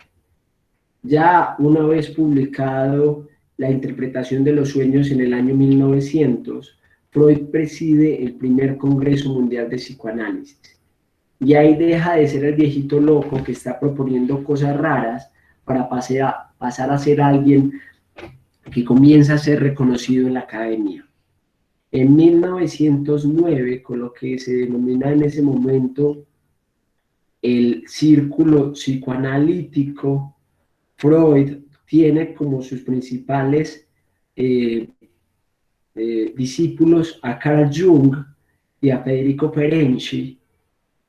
ya una vez publicado la interpretación de los sueños en el año 1900, Freud preside el primer Congreso Mundial de Psicoanálisis. Y ahí deja de ser el viejito loco que está proponiendo cosas raras para pasar a ser alguien que comienza a ser reconocido en la academia. En 1909, con lo que se denomina en ese momento el círculo psicoanalítico, Freud tiene como sus principales discípulos a Carl Jung y a Federico Ferenczi,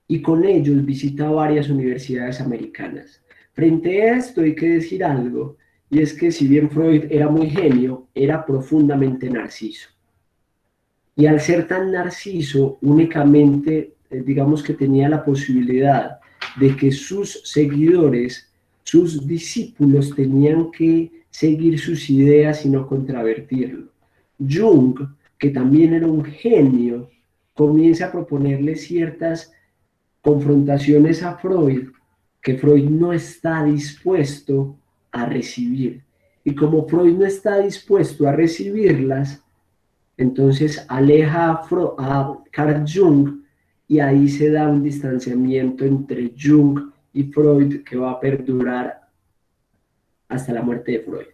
y con ellos visita varias universidades americanas. Frente a esto hay que decir algo, y es que si bien Freud era muy genio, era profundamente narciso. Y al ser tan narciso, únicamente, digamos que tenía la posibilidad de que sus seguidores, sus discípulos, tenían que seguir sus ideas y no contravertirlo. Jung, que también era un genio, comienza a proponerle ciertas confrontaciones a Freud que Freud no está dispuesto a recibir. Y como Freud no está dispuesto a recibirlas, entonces aleja a Carl Jung y ahí se da un distanciamiento entre Jung y Freud que va a perdurar hasta la muerte de Freud.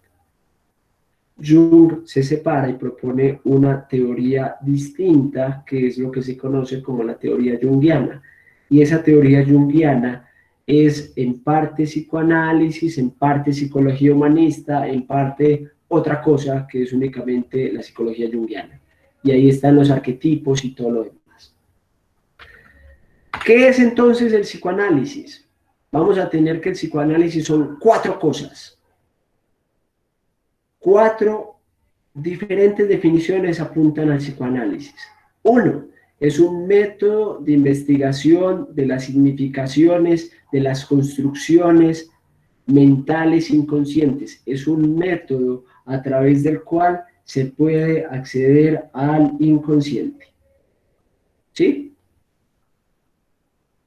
Jung se separa y propone una teoría distinta, que es lo que se conoce como la teoría junguiana. Y esa teoría junguiana es en parte psicoanálisis, en parte psicología humanista, en parte otra cosa que es únicamente la psicología junguiana. Y ahí están los arquetipos y todo lo demás. ¿Qué es entonces el psicoanálisis? Vamos a tener que el psicoanálisis son 4 cosas. 4 diferentes definiciones apuntan al psicoanálisis. 1. Es un método de investigación de las significaciones, de las construcciones mentales inconscientes. Es un método a través del cual se puede acceder al inconsciente. ¿Sí?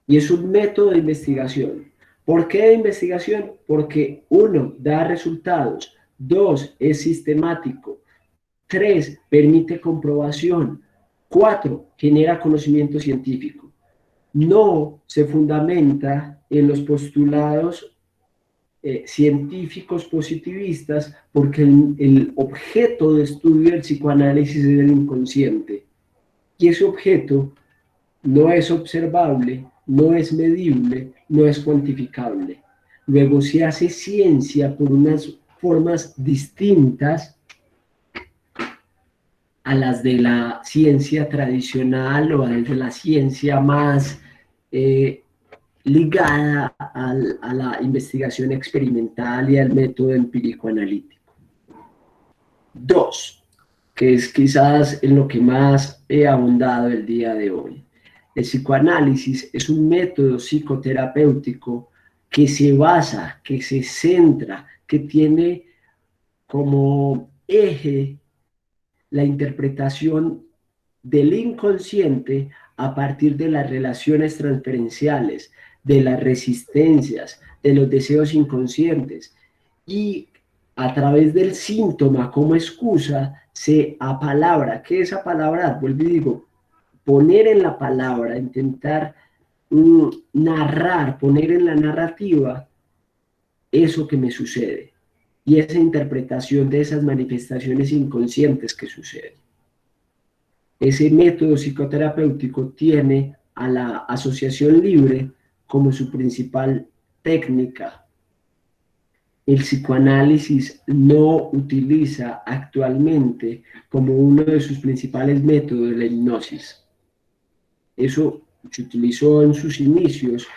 Y es un método de investigación. ¿Por qué de investigación? Porque 1. Da resultados. 2. Es sistemático. 3. Permite comprobación. 4. Genera conocimiento científico. No se fundamenta en los postulados científicos positivistas porque el objeto de estudio del psicoanálisis es el inconsciente. Y ese objeto no es observable, no es medible, no es cuantificable. Luego se hace ciencia por unas formas distintas a las de la ciencia tradicional o a las de la ciencia más ligada a la investigación experimental y al método empírico-analítico. 2, que es quizás en lo que más he abundado el día de hoy. El psicoanálisis es un método psicoterapéutico que se basa, que se centra, que tiene como eje la interpretación del inconsciente a partir de las relaciones transferenciales, de las resistencias, de los deseos inconscientes, y a través del síntoma como excusa se apalabra. ¿Qué es apalabrar? Vuelvo y digo, poner en la palabra, intentar narrar, poner en la narrativa eso que me sucede y esa interpretación de esas manifestaciones inconscientes que suceden. Ese método psicoterapéutico tiene a la asociación libre como su principal técnica. El psicoanálisis no utiliza actualmente como uno de sus principales métodos la hipnosis. Eso se utilizó en sus inicios,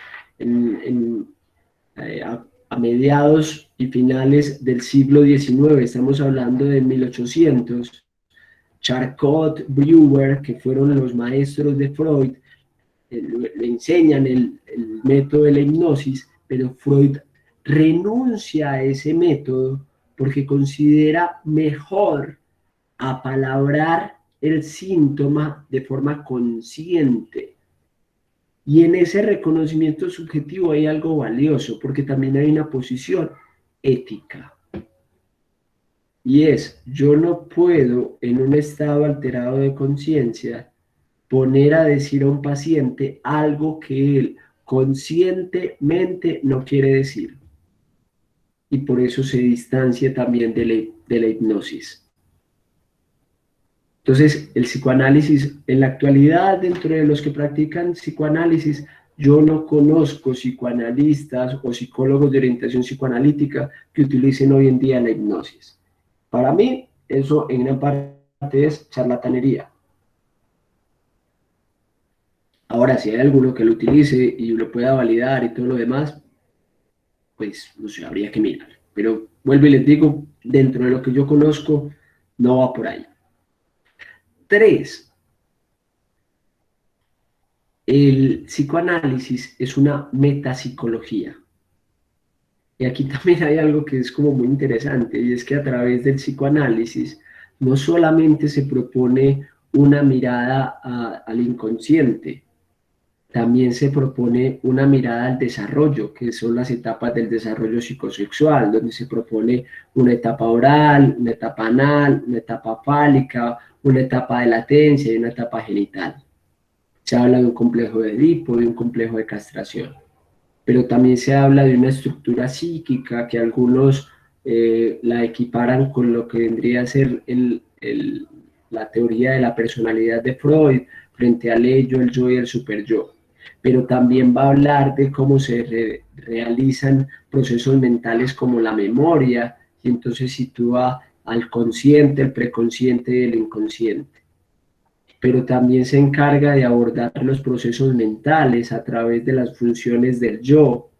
a mediados y finales del siglo XIX, estamos hablando de 1800, Charcot, Breuer, que fueron los maestros de Freud, le enseñan el método de la hipnosis, pero Freud renuncia a ese método porque considera mejor apalabrar el síntoma de forma consciente. Y en ese reconocimiento subjetivo hay algo valioso, porque también hay una posición ética. Y es, yo no puedo en un estado alterado de conciencia poner a decir a un paciente algo que él conscientemente no quiere decir. Y por eso se distancia también de la hipnosis. Entonces, el psicoanálisis, en la actualidad, dentro de los que practican psicoanálisis, yo no conozco psicoanalistas o psicólogos de orientación psicoanalítica que utilicen hoy en día la hipnosis. Para mí, eso en gran parte es charlatanería. Ahora, si hay alguno que lo utilice y lo pueda validar y todo lo demás, pues, no sé, habría que mirar. Pero vuelvo y les digo, dentro de lo que yo conozco, no va por ahí. 3. El psicoanálisis es una metapsicología. Y aquí también hay algo que es como muy interesante, y es que a través del psicoanálisis no solamente se propone una mirada al inconsciente. También se propone una mirada al desarrollo, que son las etapas del desarrollo psicosexual, donde se propone una etapa oral, una etapa anal, una etapa fálica, una etapa de latencia y una etapa genital. Se habla de un complejo de Edipo, de un complejo de castración, pero también se habla de una estructura psíquica que algunos la equiparan con lo que vendría a ser la teoría de la personalidad de Freud frente al ello, el yo y el superyo. Pero también va a hablar de cómo se realizan procesos mentales como la memoria, y entonces sitúa al consciente, el preconsciente y el inconsciente. Pero también se encarga de abordar los procesos mentales a través de las funciones del yo.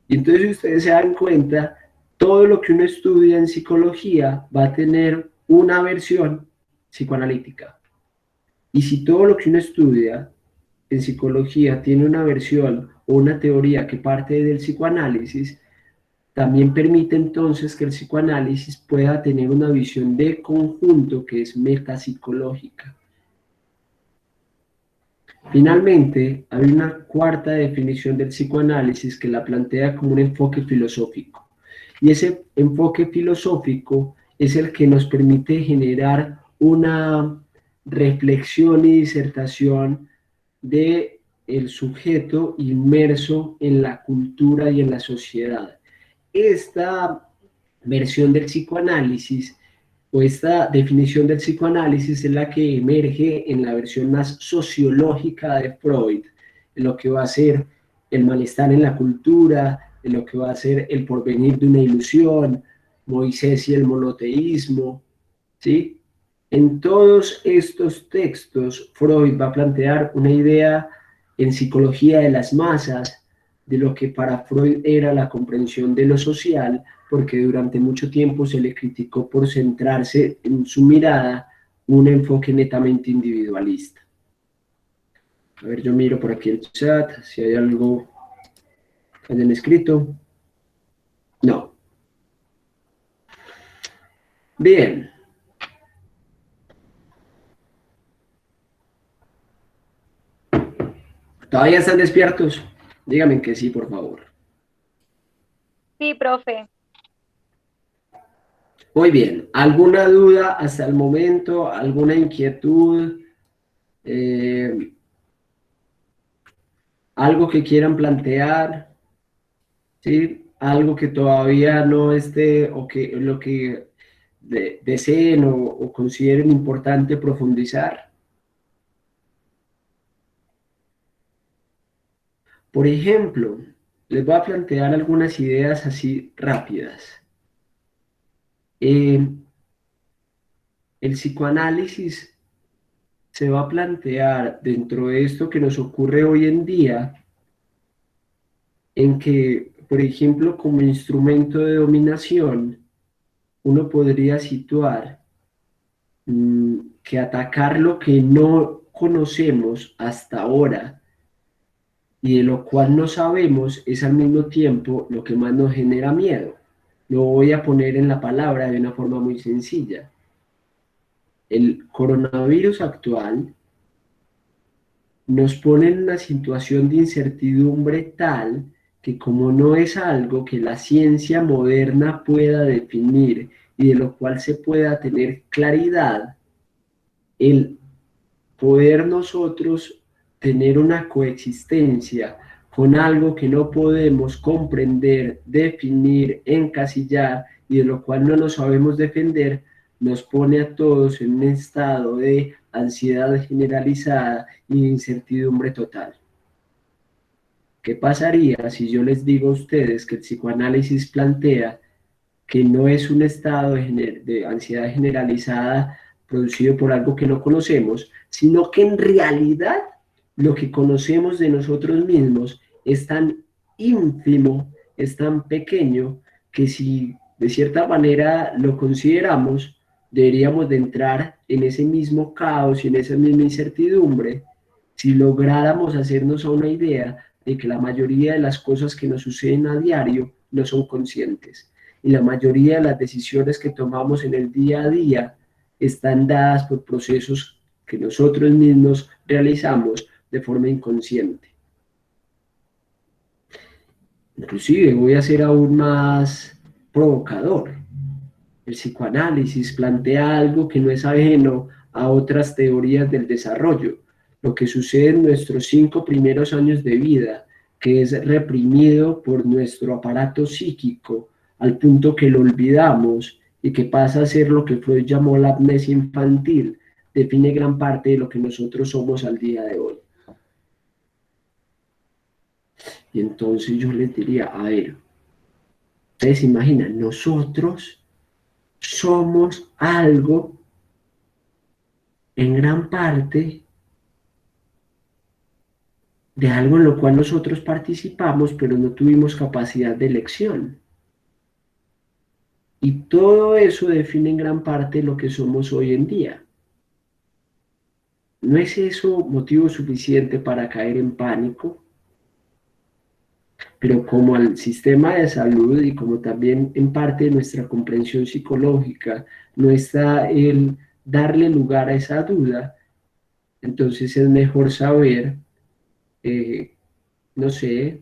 Y entonces, si ustedes se dan cuenta, todo lo que uno estudia en psicología va a tener una versión psicoanalítica. Y si todo lo que uno estudia en psicología tiene una versión o una teoría que parte del psicoanálisis, también permite entonces que el psicoanálisis pueda tener una visión de conjunto que es metapsicológica. Finalmente, hay una cuarta definición del psicoanálisis que la plantea como un enfoque filosófico. Y ese enfoque filosófico es el que nos permite generar una reflexión y disertación de el sujeto inmerso en la cultura y en la sociedad. Esta versión del psicoanálisis o esta definición del psicoanálisis es la que emerge en la versión más sociológica de Freud, en lo que va a ser el malestar en la cultura, en lo que va a ser el porvenir de una ilusión, Moisés y el monoteísmo, ¿sí? En todos estos textos, Freud va a plantear una idea en psicología de las masas, de lo que para Freud era la comprensión de lo social, porque durante mucho tiempo se le criticó por centrarse en su mirada un enfoque netamente individualista. A ver, yo miro por aquí el chat, si hay algo que hayan escrito. No. Bien. ¿Todavía están despiertos? Díganme que sí, por favor.
Sí, profe.
Muy bien. ¿Alguna duda hasta el momento? ¿Alguna inquietud? ¿Algo que quieran plantear? ¿Sí? ¿Algo que todavía no esté o que lo que deseen o consideren importante profundizar? Por ejemplo, les voy a plantear algunas ideas así rápidas. El psicoanálisis se va a plantear dentro de esto que nos ocurre hoy en día, en que, por ejemplo, como instrumento de dominación, uno podría situar que atacar lo que no conocemos hasta ahora y de lo cual no sabemos es al mismo tiempo lo que más nos genera miedo. Lo voy a poner en la palabra de una forma muy sencilla. El coronavirus actual nos pone en una situación de incertidumbre tal que como no es algo que la ciencia moderna pueda definir y de lo cual se pueda tener claridad, el poder nosotros tener una coexistencia con algo que no podemos comprender, definir, encasillar y de lo cual no nos sabemos defender, nos pone a todos en un estado de ansiedad generalizada y de incertidumbre total. ¿Qué pasaría si yo les digo a ustedes que el psicoanálisis plantea que no es un estado de ansiedad generalizada producido por algo que no conocemos, sino que en realidad lo que conocemos de nosotros mismos es tan ínfimo, es tan pequeño, que si de cierta manera lo consideramos, deberíamos de entrar en ese mismo caos y en esa misma incertidumbre si lográramos hacernos a una idea de que la mayoría de las cosas que nos suceden a diario no son conscientes y la mayoría de las decisiones que tomamos en el día a día están dadas por procesos que nosotros mismos realizamos de forma inconsciente. Inclusive voy a ser aún más provocador. El psicoanálisis plantea algo que no es ajeno a otras teorías del desarrollo, lo que sucede en nuestros 5 primeros años de vida, que es reprimido por nuestro aparato psíquico al punto que lo olvidamos y que pasa a ser lo que Freud llamó la amnesia infantil, define gran parte de lo que nosotros somos al día de hoy. Y entonces yo les diría, a ver, ustedes se imaginan, nosotros somos algo en gran parte de algo en lo cual nosotros participamos, pero no tuvimos capacidad de elección. Y todo eso define en gran parte lo que somos hoy en día. ¿No es eso motivo suficiente para caer en pánico? Pero como al sistema de salud y como también en parte de nuestra comprensión psicológica no está el darle lugar a esa duda, entonces es mejor saber, no sé,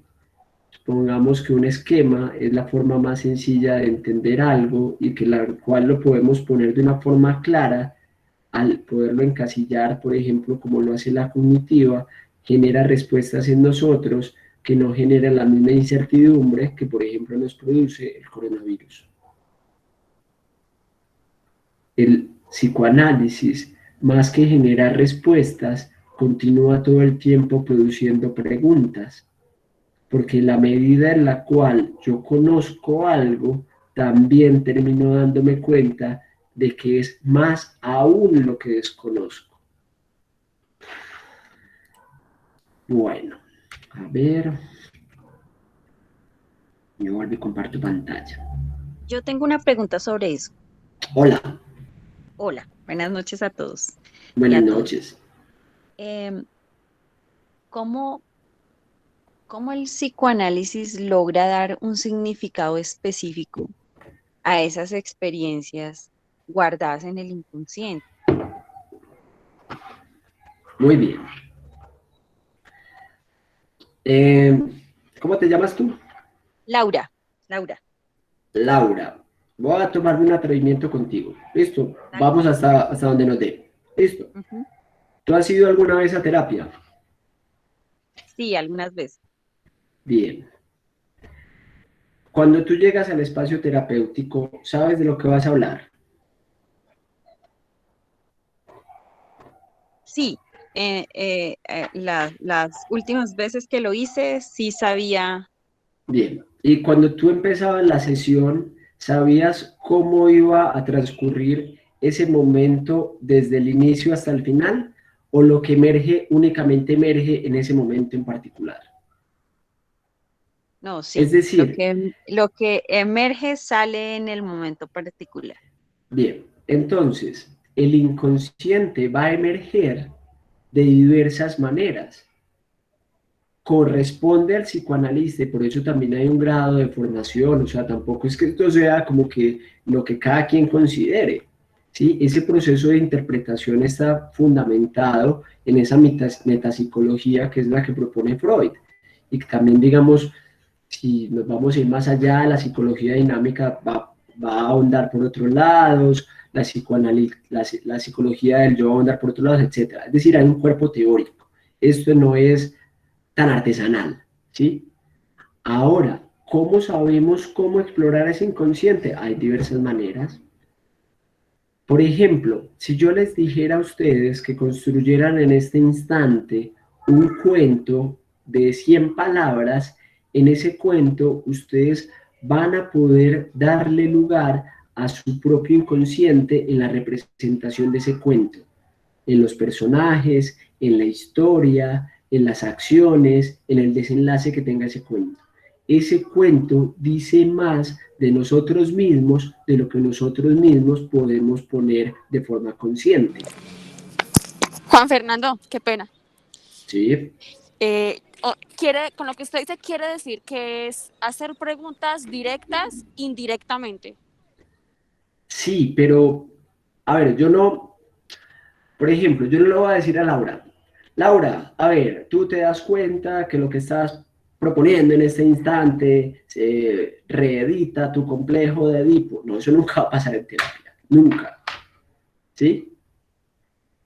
supongamos que un esquema es la forma más sencilla de entender algo y que la cual lo podemos poner de una forma clara, al poderlo encasillar, por ejemplo, como lo hace la cognitiva, genera respuestas en nosotros que no generan la misma incertidumbre que, por ejemplo, nos produce el coronavirus. El psicoanálisis, más que generar respuestas, continúa todo el tiempo produciendo preguntas, porque la medida en la cual yo conozco algo, también termino dándome cuenta de que es más aún lo que desconozco. Bueno, a ver, yo vuelvo y comparto pantalla.
Yo tengo una pregunta sobre eso.
Hola,
Hola, buenas noches a todos y
buenas
a todas.
noches.
¿Cómo el psicoanálisis logra dar un significado específico a esas experiencias guardadas en el inconsciente?
Muy bien. ¿Cómo te llamas tú?
Laura.
Laura. Voy a tomarme un atrevimiento contigo. Listo,
Dale.
vamos hasta donde nos dé. Listo.
Ujú.
¿Tú has ido alguna vez a terapia?
Sí, algunas veces.
Bien. Cuando tú llegas al espacio terapéutico, ¿sabes de lo que vas a hablar?
Sí, las últimas veces que lo hice, sí sabía.
Bien. Y cuando tú empezabas la sesión, ¿sabías cómo iba a transcurrir ese momento desde el inicio hasta el final? ¿O lo que emerge únicamente emerge en ese momento en particular?
No,
Es
sí,
decir,
lo que emerge sale en el momento particular.
bien, entonces, el inconsciente va a emerger de diversas maneras. Corresponde al psicoanalista y por eso también hay un grado de formación, o sea, tampoco es que esto sea como que lo que cada quien considere, ¿sí? Ese proceso de interpretación está fundamentado en esa metapsicología que es la que propone Freud y que también, digamos, si nos vamos a ir más allá, la psicología dinámica va a ahondar por otros lados, la psicología del yo va a ahondar por otros lados, etc. Es decir, hay un cuerpo teórico. Esto no es tan artesanal, ¿sí? Ahora, ¿cómo sabemos cómo explorar ese inconsciente? Hay diversas maneras. Por ejemplo, si yo les dijera a ustedes que construyeran en este instante un cuento de 100 palabras, en ese cuento ustedes van a poder darle lugar a su propio inconsciente en la representación de ese cuento, en los personajes, en la historia, en las acciones, en el desenlace que tenga ese cuento. Ese cuento dice más de nosotros mismos de lo que nosotros mismos podemos poner de forma consciente.
Juan Fernando, qué pena.
¿Sí?
Con lo que usted dice, quiere decir que es hacer preguntas directas indirectamente.
Sí, pero, a ver, yo no, Por ejemplo, yo le voy a decir a Laura, Laura, a ver, tú te das cuenta que lo que estás proponiendo en este instante reedita tu complejo de Edipo. No, eso nunca va a pasar en terapia, nunca, ¿sí?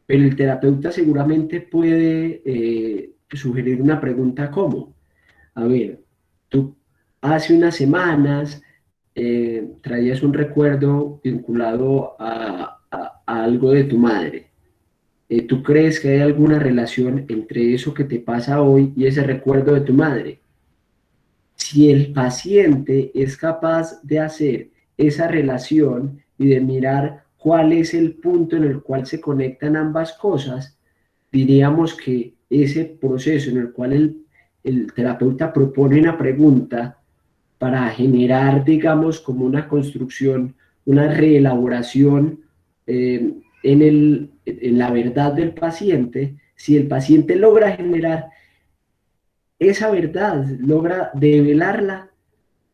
Pero el terapeuta seguramente puede sugerir una pregunta como, a ver, tú hace unas semanas traías un recuerdo vinculado a algo de tu madre. ¿Tú crees que hay alguna relación entre eso que te pasa hoy y ese recuerdo de tu madre? Si el paciente es capaz de hacer esa relación y de mirar cuál es el punto en el cual se conectan ambas cosas, diríamos que ese proceso en el cual el terapeuta propone una pregunta para generar, digamos, como una construcción, una reelaboración en la verdad del paciente, si el paciente logra generar esa verdad, logra develarla,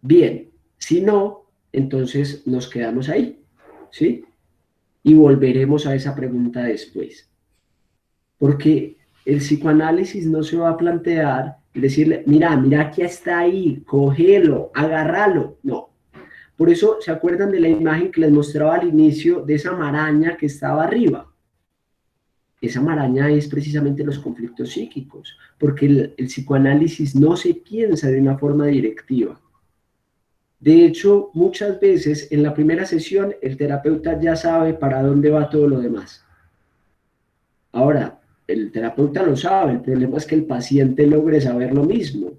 bien. Si no, entonces nos quedamos ahí, ¿sí? Y volveremos a esa pregunta después. Porque el psicoanálisis no se va a plantear decirle, mira que está ahí, cógelo, agárralo. No. Por eso, ¿se acuerdan de la imagen que les mostraba al inicio de esa maraña que estaba arriba? Esa maraña es precisamente los conflictos psíquicos, porque el psicoanálisis no se piensa de una forma directiva. De hecho, muchas veces en la primera sesión el terapeuta ya sabe para dónde va todo lo demás. Ahora, el terapeuta lo sabe, el problema es que el paciente logre saber lo mismo.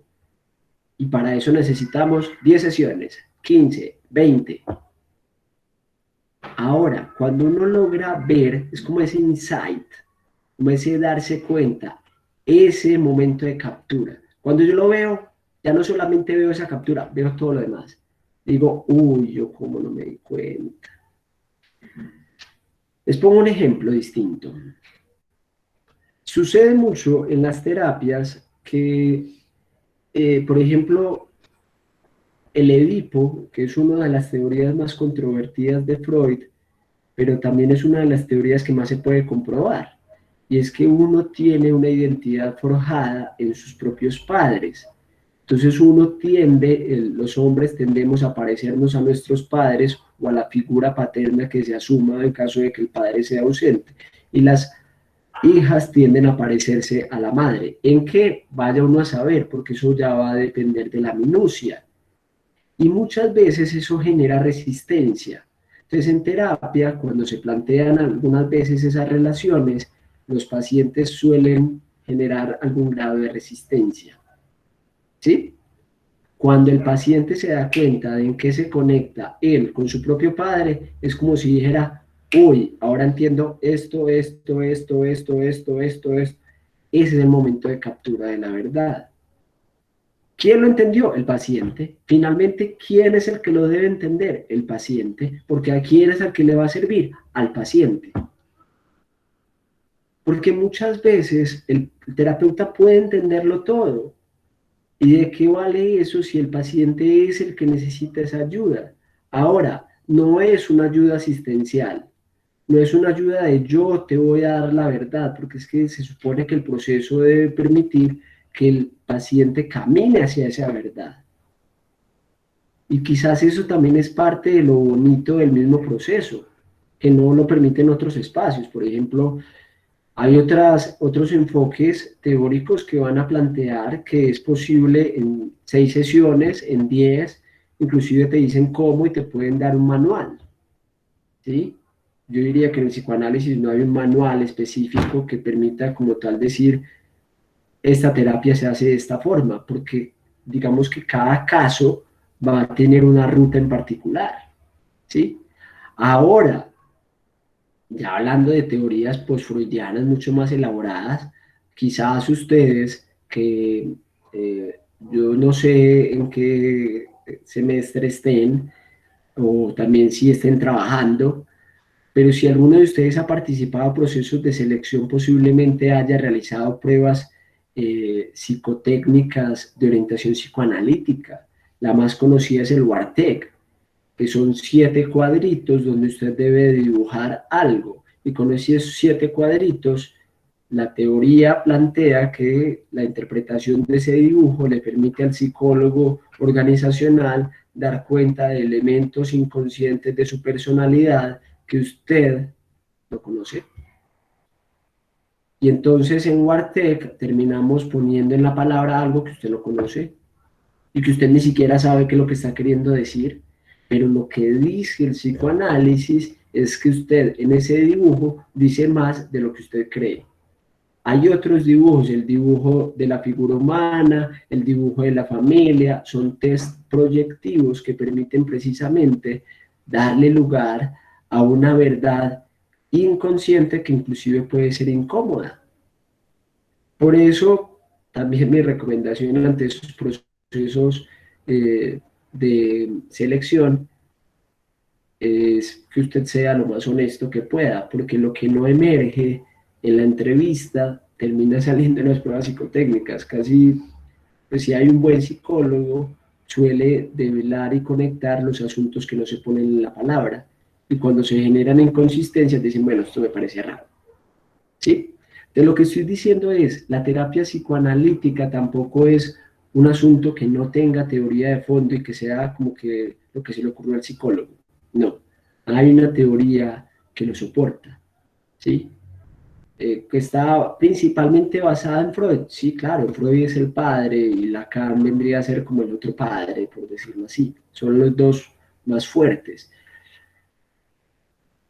Y para eso necesitamos 10 sesiones, 15, 20. Ahora, cuando uno logra ver, es como ese insight, como ese darse cuenta, ese momento de captura. Cuando yo lo veo, ya no solamente veo esa captura, veo todo lo demás. Digo, uy, yo cómo no me di cuenta. Les pongo un ejemplo distinto. Sucede mucho en las terapias que, por ejemplo, el Edipo, que es una de las teorías más controvertidas de Freud, pero también es una de las teorías que más se puede comprobar, y es que uno tiene una identidad forjada en sus propios padres. Entonces uno tiende, los hombres tendemos a parecernos a nuestros padres o a la figura paterna que se asuma en caso de que el padre sea ausente, y las hijas tienden a parecerse a la madre. ¿En qué? Vaya uno a saber, porque eso ya va a depender de la minucia. Y muchas veces eso genera resistencia. Entonces en terapia, cuando se plantean algunas veces esas relaciones, los pacientes suelen generar algún grado de resistencia. ¿Sí? Cuando el paciente se da cuenta de en qué se conecta él con su propio padre, es como si dijera, uy, ahora entiendo esto. Ese es el momento de captura de la verdad. ¿Quién lo entendió? El paciente. Finalmente, ¿quién es el que lo debe entender? El paciente. Porque ¿a quién es el que le va a servir? Al paciente. Porque muchas veces el terapeuta puede entenderlo todo. ¿Y de qué vale eso si el paciente es el que necesita esa ayuda? Ahora, no es una ayuda asistencial. No es una ayuda de yo te voy a dar la verdad, porque es que se supone que el proceso debe permitir que el paciente camine hacia esa verdad. Y quizás eso también es parte de lo bonito del mismo proceso, que no lo permiten otros espacios. Por ejemplo, hay otros enfoques teóricos que van a plantear que es posible en 6 sesiones, en 10, inclusive te dicen cómo y te pueden dar un manual, ¿sí? Yo diría que en el psicoanálisis no hay un manual específico que permita como tal decir esta terapia se hace de esta forma, porque digamos que cada caso va a tener una ruta en particular, ¿sí? Ahora, ya hablando de teorías post-freudianas mucho más elaboradas, quizás ustedes que yo no sé en qué semestre estén, o también si estén trabajando, pero si alguno de ustedes ha participado en procesos de selección, posiblemente haya realizado pruebas psicotécnicas de orientación psicoanalítica. La más conocida es el WARTEC, que son 7 cuadritos donde usted debe dibujar algo, y con esos 7 cuadritos, la teoría plantea que la interpretación de ese dibujo le permite al psicólogo organizacional dar cuenta de elementos inconscientes de su personalidad que usted no conoce. Y entonces en Wartec terminamos poniendo en la palabra algo que usted no conoce y que usted ni siquiera sabe qué es lo que está queriendo decir, pero lo que dice el psicoanálisis es que usted en ese dibujo dice más de lo que usted cree. Hay otros dibujos, el dibujo de la figura humana, el dibujo de la familia, son test proyectivos que permiten precisamente darle lugar a una verdad inconsciente que inclusive puede ser incómoda. Por eso, también mi recomendación ante estos procesos de selección es que usted sea lo más honesto que pueda, porque lo que no emerge en la entrevista termina saliendo en las pruebas psicotécnicas. Casi, pues si hay un buen psicólogo, suele develar y conectar los asuntos que no se ponen en la palabra. Y cuando se generan inconsistencias, dicen, bueno, esto me parece raro. ¿Sí? De lo que estoy diciendo es, la terapia psicoanalítica tampoco es un asunto que no tenga teoría de fondo y que sea como que lo que se le ocurrió al psicólogo. No, hay una teoría que lo soporta, ¿sí? Que está principalmente basada en Freud. Sí, claro, Freud es el padre y Lacan vendría a ser como el otro padre, por decirlo así. Son los dos más fuertes.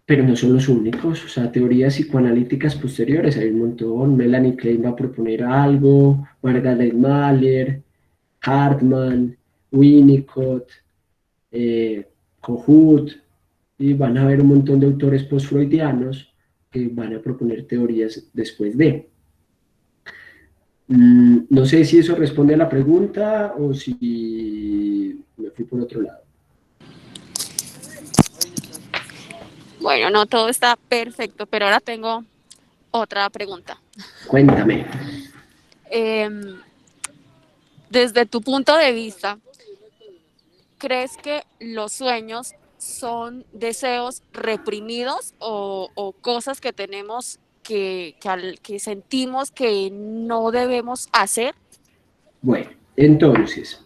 Pero no son los únicos, o sea, teorías psicoanalíticas posteriores hay un montón. Melanie Klein va a proponer algo, Margaret Mahler, Hartman, Winnicott, Kohut, y van a haber un montón de autores post-freudianos que van a proponer teorías después de. No sé si eso responde a la pregunta o si me fui por otro lado.
Bueno, no, todo está perfecto, pero ahora tengo otra pregunta.
Cuéntame.
Desde tu punto de vista, ¿crees que los sueños son deseos reprimidos o cosas que tenemos que sentimos que no debemos hacer?
Bueno, entonces,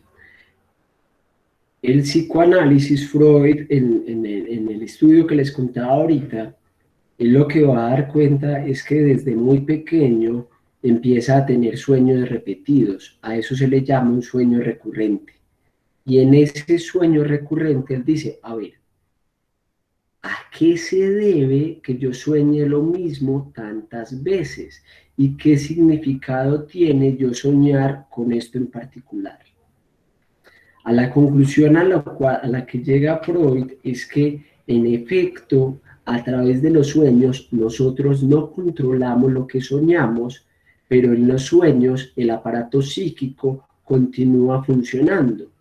el psicoanálisis Freud, en el estudio que les contaba ahorita, él lo que va a dar cuenta es que desde muy pequeño empieza a tener sueños repetidos. A eso se le llama un sueño recurrente. Y en ese sueño recurrente él dice, a ver, ¿a qué se debe que yo sueñe lo mismo tantas veces? ¿Y qué significado tiene yo soñar con esto en particular? A la conclusión a la que llega Freud es que, en efecto, a través de los sueños, nosotros no controlamos lo que soñamos, pero en los sueños el aparato psíquico continúa funcionando.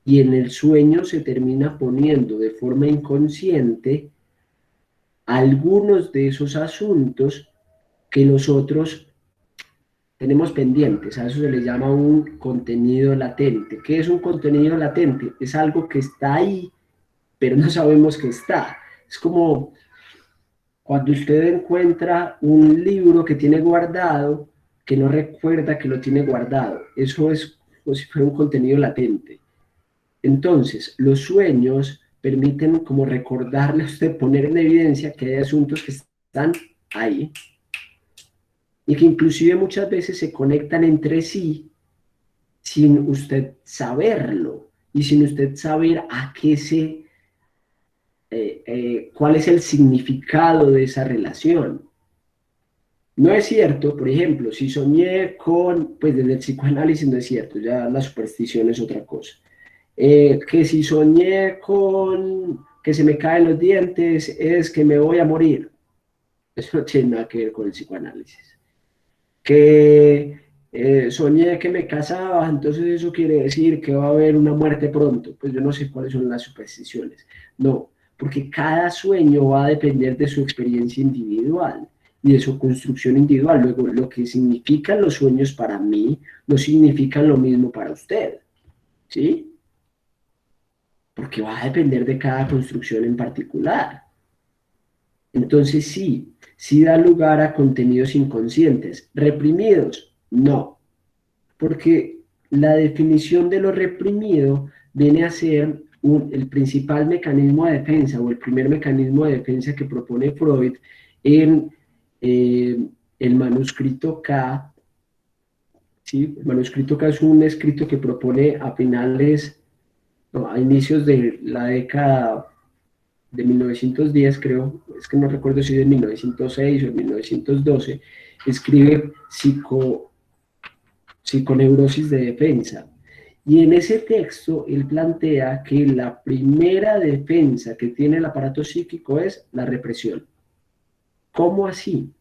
Y en el sueño se termina poniendo de forma inconsciente algunos de esos asuntos que nosotros tenemos pendientes. A eso se le llama un contenido latente. ¿Qué es un contenido latente? Es algo que está ahí, pero no sabemos que está. Es como cuando usted encuentra un libro que tiene guardado, que no recuerda que lo tiene guardado. Eso es como si fuera un contenido latente. Entonces, los sueños permiten como recordarle a usted, poner en evidencia que hay asuntos que están ahí y que inclusive muchas veces se conectan entre sí sin usted saberlo y sin usted saber a qué cuál es el significado de esa relación. No es cierto, por ejemplo, si soñé con, pues desde el psicoanálisis no es cierto, ya la superstición es otra cosa. Que si soñé con que se me caen los dientes es que me voy a morir. Eso no tiene nada que ver con el psicoanálisis. Que soñé que me casaba, entonces eso quiere decir que va a haber una muerte pronto. Pues yo no sé cuáles son las supersticiones. No, porque cada sueño va a depender de su experiencia individual y de su construcción individual. Luego, lo que significan los sueños para mí no significan lo mismo para usted. ¿Sí? Porque va a depender de cada construcción en particular. Entonces sí da lugar a contenidos inconscientes. ¿Reprimidos? No, porque la definición de lo reprimido viene a ser el principal mecanismo de defensa o el primer mecanismo de defensa que propone Freud en el manuscrito K. ¿Sí? El manuscrito K es un escrito que propone a finales, no, a inicios de la década de 1910, creo, es que no recuerdo si de 1906 o 1912, escribe psiconeurosis de defensa. Y en ese texto él plantea que la primera defensa que tiene el aparato psíquico es la represión. ¿Cómo así?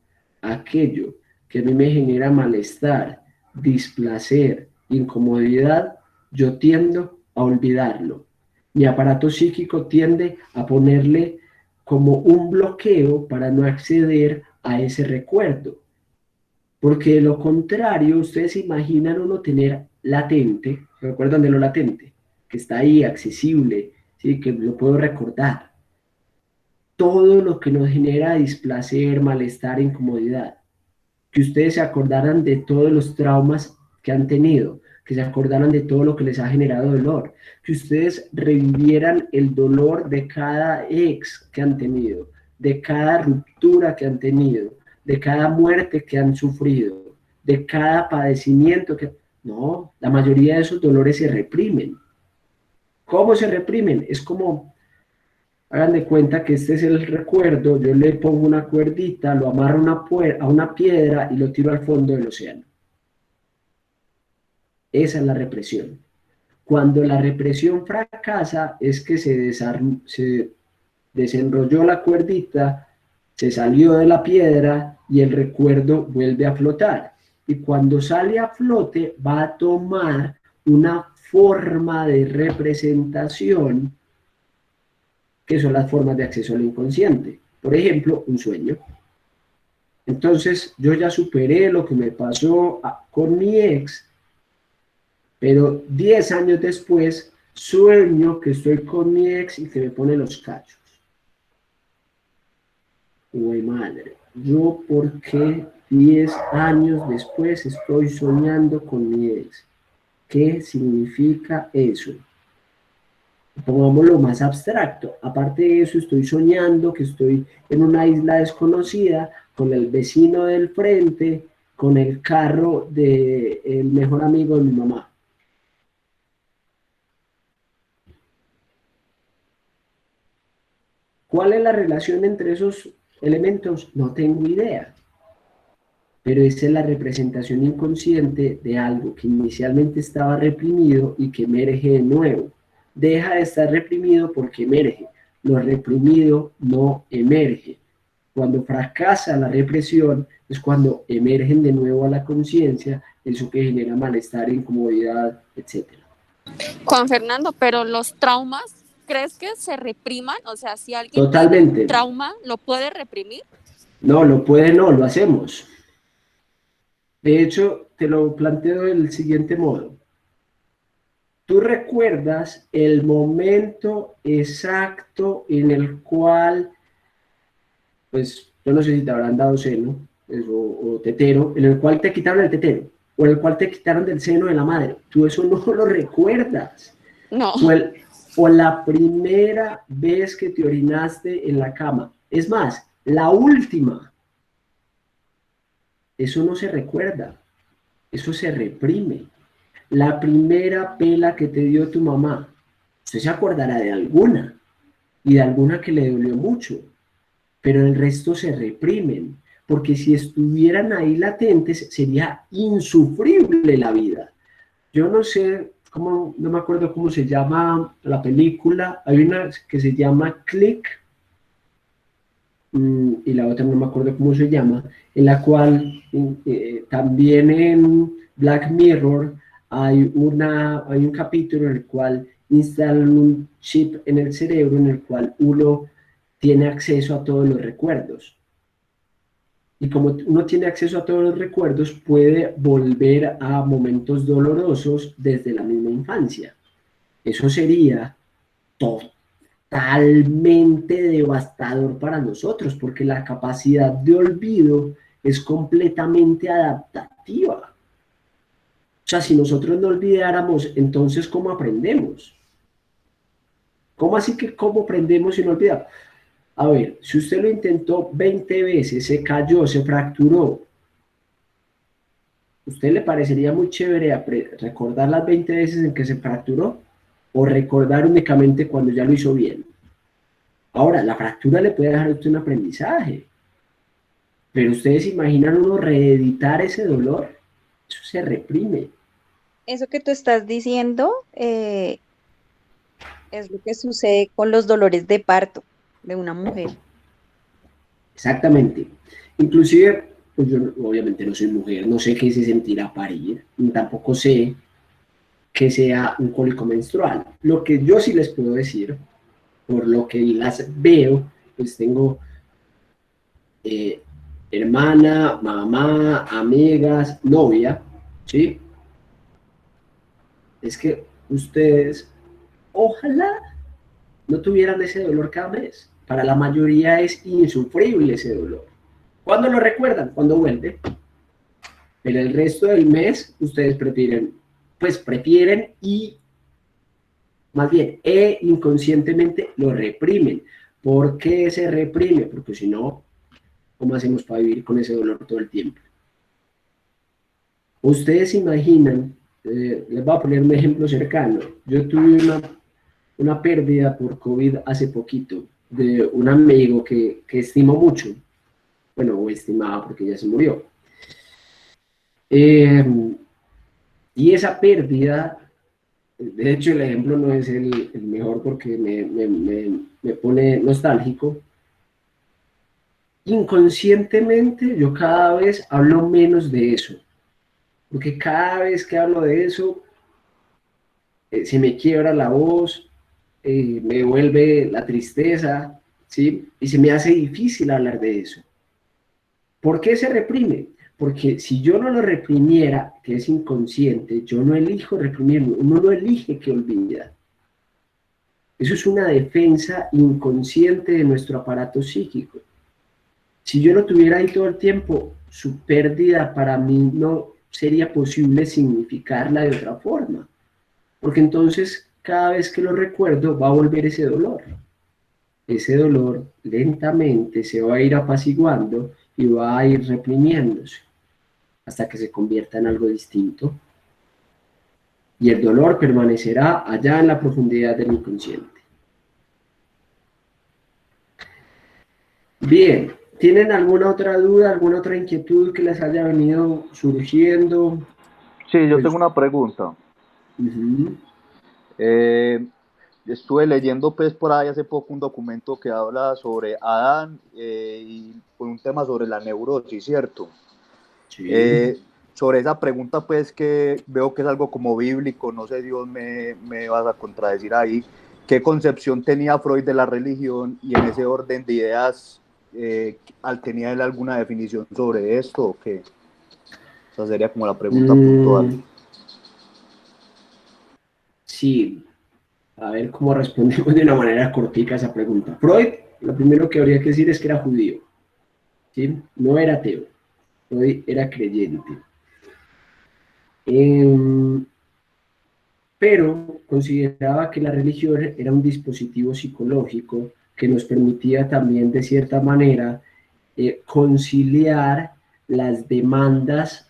Aquello que a mí me genera malestar, displacer, incomodidad, yo tiendo a olvidarlo. Mi aparato psíquico tiende a ponerle como un bloqueo para no acceder a ese recuerdo. Porque de lo contrario, ustedes se imaginan uno tener latente, ¿recuerdan de lo latente? Que está ahí, accesible, ¿sí? Que lo puedo recordar. Todo lo que nos genera displacer, malestar, incomodidad. Que ustedes se acordaran de todos los traumas que han tenido, que se acordaran de todo lo que les ha generado dolor, que ustedes revivieran el dolor de cada ex que han tenido, de cada ruptura que han tenido, de cada muerte que han sufrido, de cada padecimiento que... No, la mayoría de esos dolores se reprimen. ¿Cómo se reprimen? Es como, hagan de cuenta que este es el recuerdo, yo le pongo una cuerdita, lo amarro a una piedra y lo tiro al fondo del océano. Esa es la represión. Cuando la represión fracasa es que se desenrolló la cuerdita, se salió de la piedra y el recuerdo vuelve a flotar. Y cuando sale a flote va a tomar una forma de representación que son las formas de acceso al inconsciente. Por ejemplo, un sueño. Entonces, yo ya superé lo que me pasó con mi ex, pero 10 años después sueño que estoy con mi ex y que me pone los cachos. Uy, madre, ¿yo por qué 10 años después estoy soñando con mi ex? ¿Qué significa eso? Pongámoslo más abstracto. Aparte de eso, estoy soñando que estoy en una isla desconocida con el vecino del frente, con el carro del mejor amigo de mi mamá. ¿Cuál es la relación entre esos elementos? No tengo idea. Pero esa es la representación inconsciente de algo que inicialmente estaba reprimido y que emerge de nuevo. Deja de estar reprimido porque emerge. Lo reprimido no emerge. Cuando fracasa la represión es cuando emergen de nuevo a la conciencia, eso que genera malestar, incomodidad, etc.
Juan Fernando, pero los traumas, ¿crees que se repriman? O sea, si alguien
Totalmente.
tiene un trauma, ¿lo puede reprimir?
No, lo hacemos. De hecho, te lo planteo del siguiente modo. Tú recuerdas el momento exacto en el cual, pues, yo no sé si te habrán dado seno o tetero, en el cual te quitaron el tetero, o en el cual te quitaron del seno de la madre. Tú eso no lo recuerdas.
No.
O la primera vez que te orinaste en la cama. Es más, la última. Eso no se recuerda. Eso se reprime. La primera pela que te dio tu mamá, usted se acordará de alguna, y de alguna que le dolió mucho, pero el resto se reprimen, porque si estuvieran ahí latentes sería insufrible la vida. Yo no sé, no me acuerdo cómo se llama la película, hay una que se llama Click, y la otra no me acuerdo cómo se llama, en la cual también en Black Mirror hay un capítulo en el cual instalan un chip en el cerebro en el cual uno tiene acceso a todos los recuerdos. Y como uno tiene acceso a todos los recuerdos, puede volver a momentos dolorosos desde la misma infancia. Eso sería totalmente devastador para nosotros, porque la capacidad de olvido es completamente adaptativa. O sea, si nosotros no olvidáramos, entonces ¿cómo aprendemos? ¿Cómo así que cómo aprendemos si no olvidamos? A ver, si usted lo intentó 20 veces, se cayó, se fracturó, ¿usted le parecería muy chévere recordar las 20 veces en que se fracturó o recordar únicamente cuando ya lo hizo bien? Ahora, la fractura le puede dejar a usted un aprendizaje, pero ustedes imaginan uno reeditar ese dolor, eso se reprime.
Eso que tú estás diciendo es lo que sucede con los dolores de parto de una mujer.
Exactamente. Inclusive, pues yo obviamente no soy mujer, no sé qué se sentirá parir, ni tampoco sé que sea un cólico menstrual. Lo que yo sí les puedo decir, por lo que las veo, pues tengo hermana, mamá, amigas, novia, ¿sí? Es que ustedes, ojalá no tuvieran ese dolor cada mes. Para la mayoría es insufrible ese dolor. ¿Cuándo lo recuerdan? Cuando vuelve. Pero el resto del mes ustedes prefieren y más bien inconscientemente lo reprimen. ¿Por qué se reprime? Porque si no, ¿cómo hacemos para vivir con ese dolor todo el tiempo? Ustedes se imaginan, les voy a poner un ejemplo cercano. Yo tuve una pérdida por COVID hace poquito de un amigo que estimo mucho. Bueno, o estimaba porque ya se murió. Y esa pérdida, de hecho el ejemplo no es el mejor porque me pone nostálgico. Inconscientemente yo cada vez hablo menos de eso, porque cada vez que hablo de eso se me quiebra la voz, me vuelve la tristeza, ¿sí? Y se me hace difícil hablar de eso. ¿Por qué se reprime? Porque si yo no lo reprimiera, que es inconsciente, yo no elijo reprimirlo, uno no elige que olvida. Eso es una defensa inconsciente de nuestro aparato psíquico. Si yo lo tuviera ahí todo el tiempo, su pérdida para mí no sería posible significarla de otra forma. Porque entonces cada vez que lo recuerdo va a volver ese dolor. Ese dolor lentamente se va a ir apaciguando y va a ir reprimiéndose hasta que se convierta en algo distinto. Y el dolor permanecerá allá en la profundidad del inconsciente. Bien, ¿tienen alguna otra duda, alguna otra inquietud que les haya venido surgiendo?
Sí, yo
Pues,
tengo una pregunta. Estuve leyendo pues por ahí hace poco un documento que habla sobre Adán y un tema sobre la neurosis, ¿cierto?
Sí.
Sobre esa pregunta pues que veo que es algo como bíblico, no sé, Dios me vas a contradecir ahí, ¿qué concepción tenía Freud de la religión y en ese orden de ideas tenía él alguna definición sobre esto o qué? Esa sería como la pregunta puntual.
Sí, a ver cómo respondemos de una manera cortica a esa pregunta. Freud, lo primero que habría que decir es que era judío, ¿sí? No era ateo, Freud era creyente. Pero consideraba que la religión era un dispositivo psicológico que nos permitía también, de cierta manera, conciliar las demandas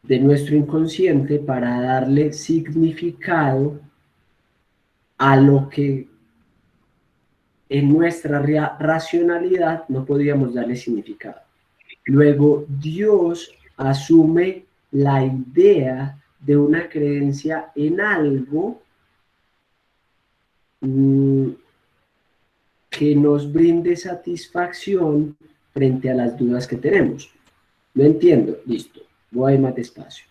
de nuestro inconsciente para darle significado a lo que en nuestra racionalidad no podíamos darle significado. Luego, Dios asume la idea de una creencia en algo que nos brinde satisfacción frente a las dudas que tenemos. No entiendo, listo, voy a ir más despacio.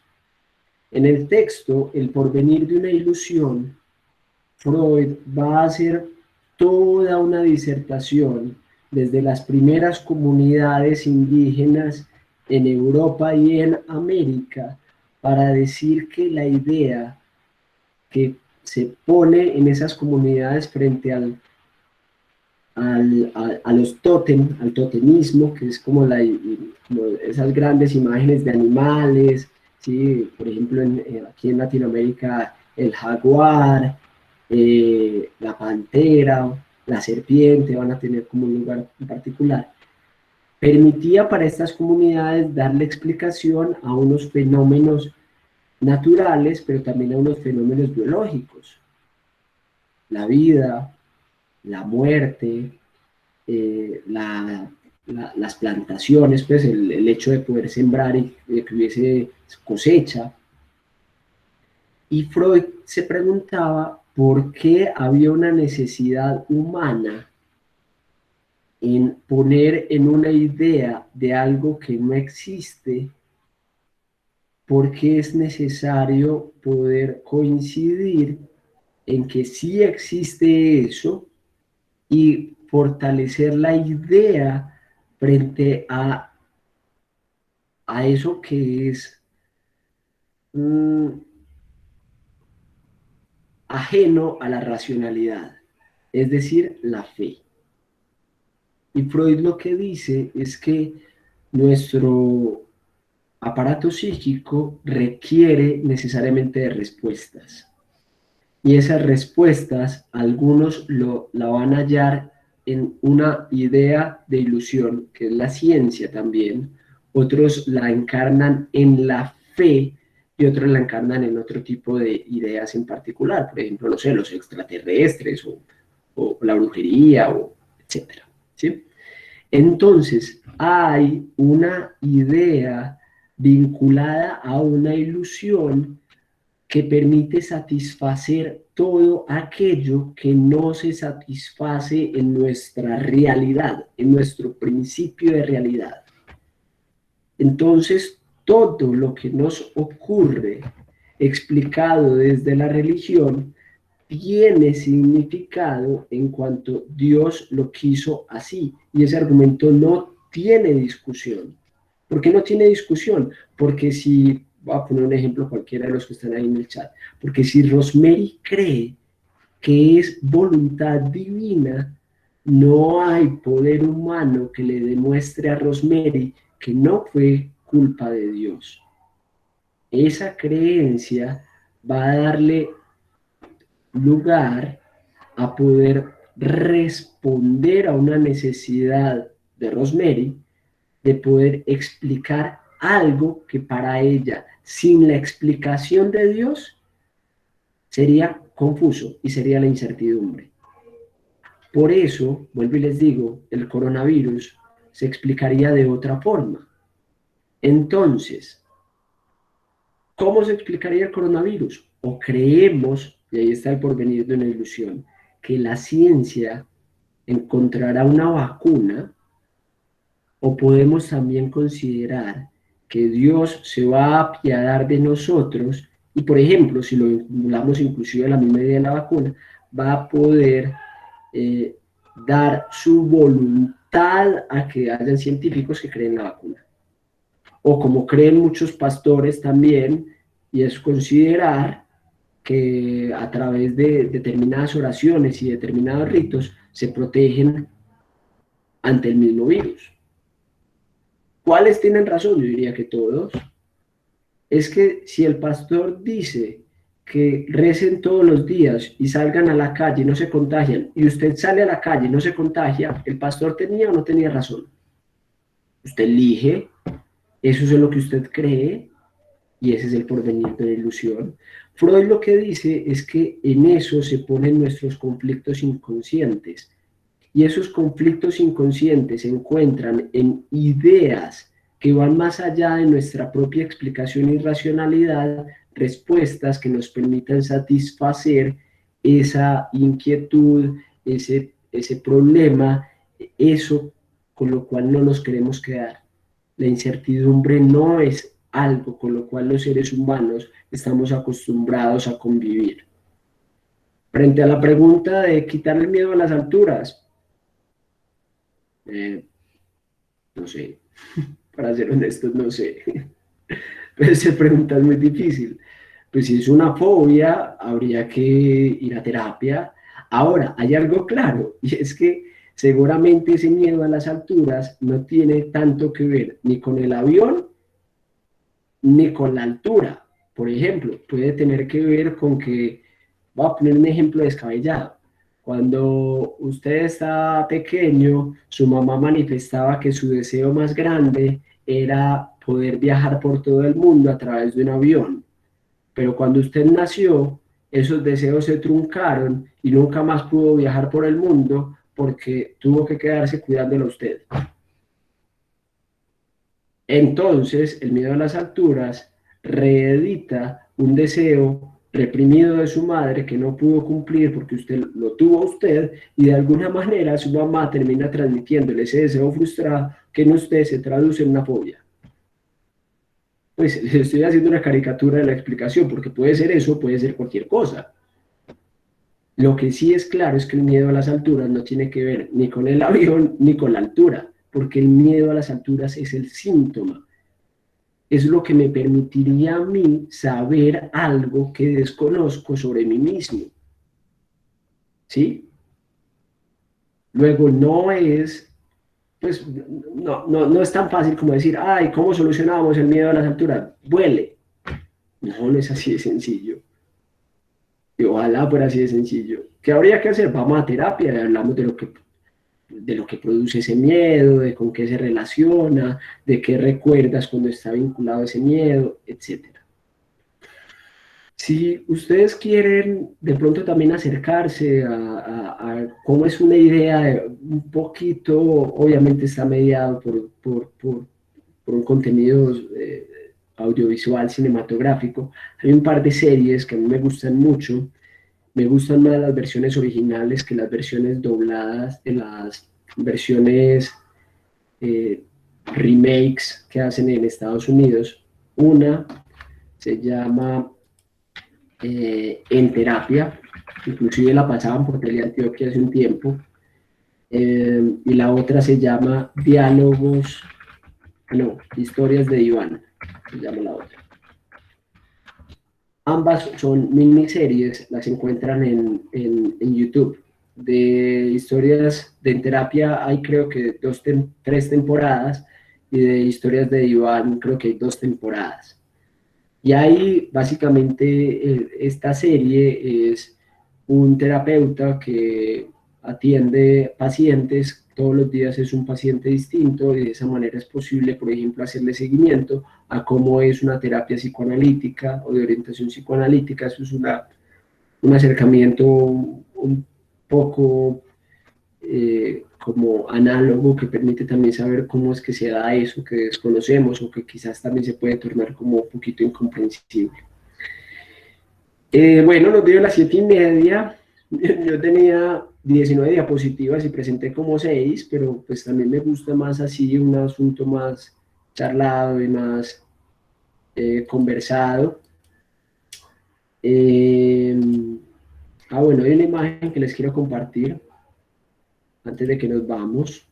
En el texto, El porvenir de una ilusión, Freud va a hacer toda una disertación desde las primeras comunidades indígenas en Europa y en América para decir que la idea que se pone en esas comunidades frente a los tótem, al totemismo, que es como, como esas grandes imágenes de animales, ¿sí? Por ejemplo, aquí en Latinoamérica, el jaguar, la pantera, la serpiente van a tener como un lugar en particular. Permitía para estas comunidades darle explicación a unos fenómenos naturales, pero también a unos fenómenos biológicos. La vida, la muerte, las plantaciones, pues el hecho de poder sembrar y de que hubiese cosecha. Y Freud se preguntaba por qué había una necesidad humana en poner en una idea de algo que no existe, porque es necesario poder coincidir en que sí existe eso y fortalecer la idea frente a eso que es ajeno a la racionalidad, es decir, la fe. Y Freud lo que dice es que nuestro aparato psíquico requiere necesariamente de respuestas. Y esas respuestas, algunos la van a hallar en una idea de ilusión, que es la ciencia también, otros la encarnan en la fe y otros la encarnan en otro tipo de ideas en particular, por ejemplo, no sé, los extraterrestres o la brujería, etcétera, ¿sí? Entonces, hay una idea vinculada a una ilusión que permite satisfacer todo aquello que no se satisface en nuestra realidad, en nuestro principio de realidad. Entonces, todo lo que nos ocurre explicado desde la religión tiene significado en cuanto Dios lo quiso así. Y ese argumento no tiene discusión. ¿Por qué no tiene discusión? Porque si, voy a poner un ejemplo cualquiera de los que están ahí en el chat, porque si Rosemary cree que es voluntad divina, no hay poder humano que le demuestre a Rosemary que no fue culpa de Dios. Esa creencia va a darle lugar a poder responder a una necesidad de Rosemary de poder explicar algo que para ella, sin la explicación de Dios, sería confuso y sería la incertidumbre. Por eso, vuelvo y les digo, el coronavirus se explicaría de otra forma. Entonces, ¿cómo se explicaría el coronavirus? O creemos, y ahí está el porvenir de una ilusión, que la ciencia encontrará una vacuna, o podemos también considerar que Dios se va a apiadar de nosotros y, por ejemplo, si lo vinculamos inclusive a la misma idea de la vacuna, va a poder dar su voluntad a que hayan científicos que creen la vacuna. O como creen muchos pastores también, y es considerar que a través de determinadas oraciones y determinados ritos se protegen ante el mismo virus. ¿Cuáles tienen razón? Yo diría que todos. Es que si el pastor dice que recen todos los días y salgan a la calle y no se contagian, y usted sale a la calle y no se contagia, ¿el pastor tenía o no tenía razón? Usted elige, eso es lo que usted cree, y ese es el porvenir de la ilusión. Freud lo que dice es que en eso se ponen nuestros conflictos inconscientes, y esos conflictos inconscientes se encuentran en ideas que van más allá de nuestra propia explicación y racionalidad, respuestas que nos permitan satisfacer esa inquietud, ese problema, eso con lo cual no nos queremos quedar. La incertidumbre no es algo con lo cual los seres humanos estamos acostumbrados a convivir. Frente a la pregunta de quitar el miedo a las alturas, no sé, para ser honestos, no sé. Pero esa pregunta es muy difícil. Pues si es una fobia, habría que ir a terapia. Ahora, hay algo claro, y es que seguramente ese miedo a las alturas no tiene tanto que ver ni con el avión ni con la altura. Por ejemplo, puede tener que ver con que, voy a poner un ejemplo descabellado. Cuando usted estaba pequeño, su mamá manifestaba que su deseo más grande era poder viajar por todo el mundo a través de un avión. Pero cuando usted nació, esos deseos se truncaron y nunca más pudo viajar por el mundo porque tuvo que quedarse cuidándolo a usted. Entonces, el miedo a las alturas reedita un deseo reprimido de su madre que no pudo cumplir porque usted lo tuvo a usted, y de alguna manera su mamá termina transmitiéndole ese deseo frustrado que en usted se traduce en una fobia. Pues estoy haciendo una caricatura de la explicación, porque puede ser eso, puede ser cualquier cosa. Lo que sí es claro es que el miedo a las alturas no tiene que ver ni con el avión ni con la altura, porque el miedo a las alturas es el síntoma. Es lo que me permitiría a mí saber algo que desconozco sobre mí mismo. ¿Sí? Luego no es, pues no es tan fácil como decir, ay, ¿cómo solucionamos el miedo a las alturas? Vuele. No es así de sencillo. Y ojalá fuera así de sencillo. ¿Qué habría que hacer? Vamos a terapia y hablamos de lo que produce ese miedo, de con qué se relaciona, de qué recuerdas cuando está vinculado a ese miedo, etc. Si ustedes quieren de pronto también acercarse a cómo es una idea un poquito, obviamente está mediado por un contenido audiovisual, cinematográfico, hay un par de series que a mí me gustan mucho. Me gustan más las versiones originales que las versiones dobladas de las versiones remakes que hacen en Estados Unidos. Una se llama En Terapia, inclusive la pasaban por Teleantioquia hace un tiempo, y la otra se llama Historias de Iván, se llama la otra. Ambas son miniseries, las encuentran en YouTube. De historias de En Terapia hay creo que 3 temporadas, y de Historias de Iván creo que hay 2 temporadas. Y ahí básicamente esta serie es un terapeuta que atiende pacientes, todos los días es un paciente distinto, y de esa manera es posible, por ejemplo, hacerle seguimiento a cómo es una terapia psicoanalítica o de orientación psicoanalítica. Eso es un acercamiento un poco como análogo, que permite también saber cómo es que se da eso que desconocemos o que quizás también se puede tornar como un poquito incomprensible. Bueno, nos dio las 7:30. Yo tenía 19 diapositivas y presenté como 6, pero pues también me gusta más así, un asunto más charlado y más conversado. Bueno, hay una imagen que les quiero compartir antes de que nos vamos.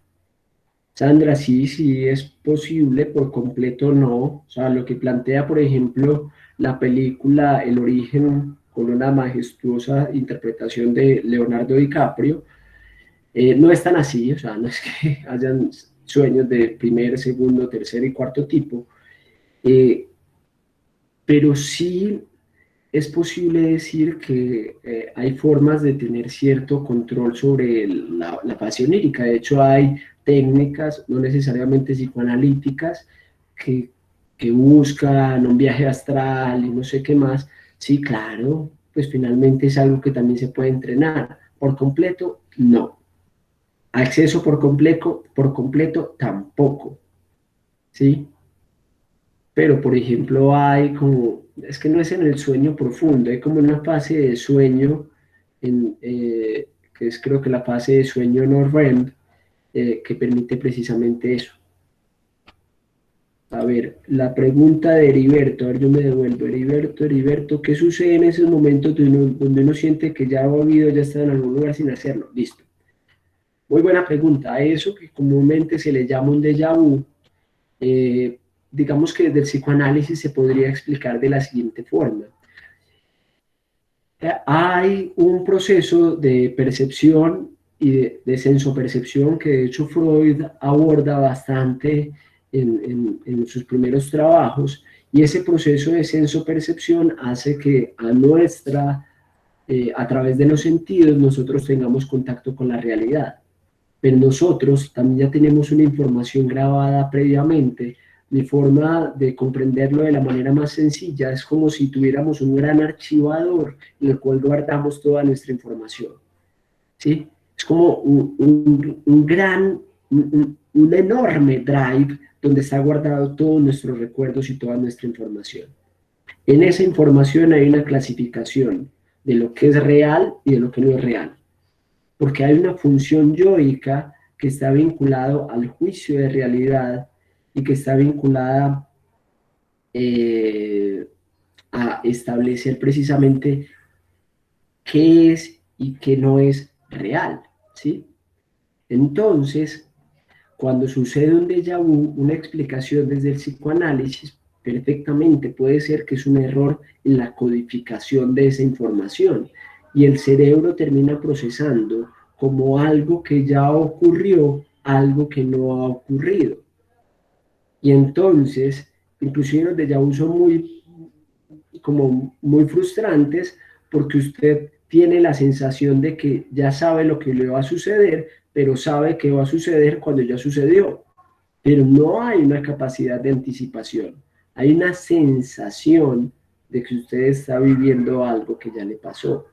Sandra, sí es posible, por completo no. O sea, lo que plantea, por ejemplo, la película El Origen, con una majestuosa interpretación de Leonardo DiCaprio, no es tan así. O sea, no es que hayan sueños de primer, segundo, tercer y cuarto tipo, pero sí es posible decir que hay formas de tener cierto control sobre la pasión lírica. De hecho, hay técnicas, no necesariamente psicoanalíticas, que buscan un viaje astral y no sé qué más. Sí, claro, pues finalmente es algo que también se puede entrenar. Por completo, no. Acceso por completo tampoco. ¿Sí? Pero, por ejemplo, hay como, es que no es en el sueño profundo, hay como una fase de sueño, que es creo que la fase de sueño no REM, que permite precisamente eso. A ver, la pregunta de Heriberto, a ver, yo me devuelvo. Heriberto, ¿qué sucede en esos momentos donde uno siente que ya ha volvido, ya está en algún lugar sin hacerlo? Listo. Muy buena pregunta. A eso que comúnmente se le llama un déjà vu, digamos que desde el psicoanálisis se podría explicar de la siguiente forma. hay un proceso de percepción y de sensopercepción que de hecho Freud aborda bastante en sus primeros trabajos, y ese proceso de sensopercepción hace que a través de los sentidos nosotros tengamos contacto con la realidad. Pero nosotros también ya tenemos una información grabada previamente. Mi forma de comprenderlo de la manera más sencilla es como si tuviéramos un gran archivador en el cual guardamos toda nuestra información, ¿sí? Es como un enorme drive donde está guardado todos nuestros recuerdos y toda nuestra información. En esa información hay una clasificación de lo que es real y de lo que no es real, porque hay una función yoica que está vinculado al juicio de realidad y que está vinculada a establecer precisamente qué es y qué no es real, ¿sí? Entonces, cuando sucede un déjà vu, una explicación desde el psicoanálisis perfectamente puede ser que es un error en la codificación de esa información, y el cerebro termina procesando como algo que ya ocurrió, algo que no ha ocurrido. Y entonces, inclusive los déjà vu son muy frustrantes, porque usted tiene la sensación de que ya sabe lo que le va a suceder, pero sabe que va a suceder cuando ya sucedió. Pero no hay una capacidad de anticipación. Hay una sensación de que usted está viviendo algo que ya le pasó.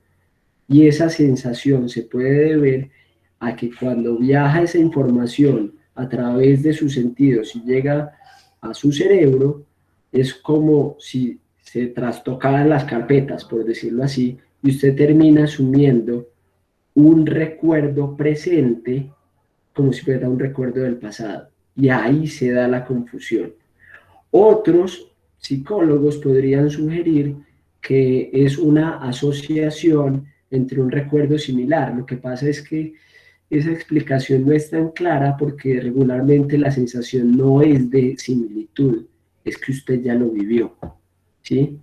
Y esa sensación se puede deber a que cuando viaja esa información a través de sus sentidos y llega a su cerebro, es como si se trastocaran las carpetas, por decirlo así, y usted termina asumiendo un recuerdo presente como si fuera un recuerdo del pasado. Y ahí se da la confusión. Otros psicólogos podrían sugerir que es una asociación entre un recuerdo similar. Lo que pasa es que esa explicación no es tan clara, porque regularmente la sensación no es de similitud, es que usted ya lo vivió, ¿sí?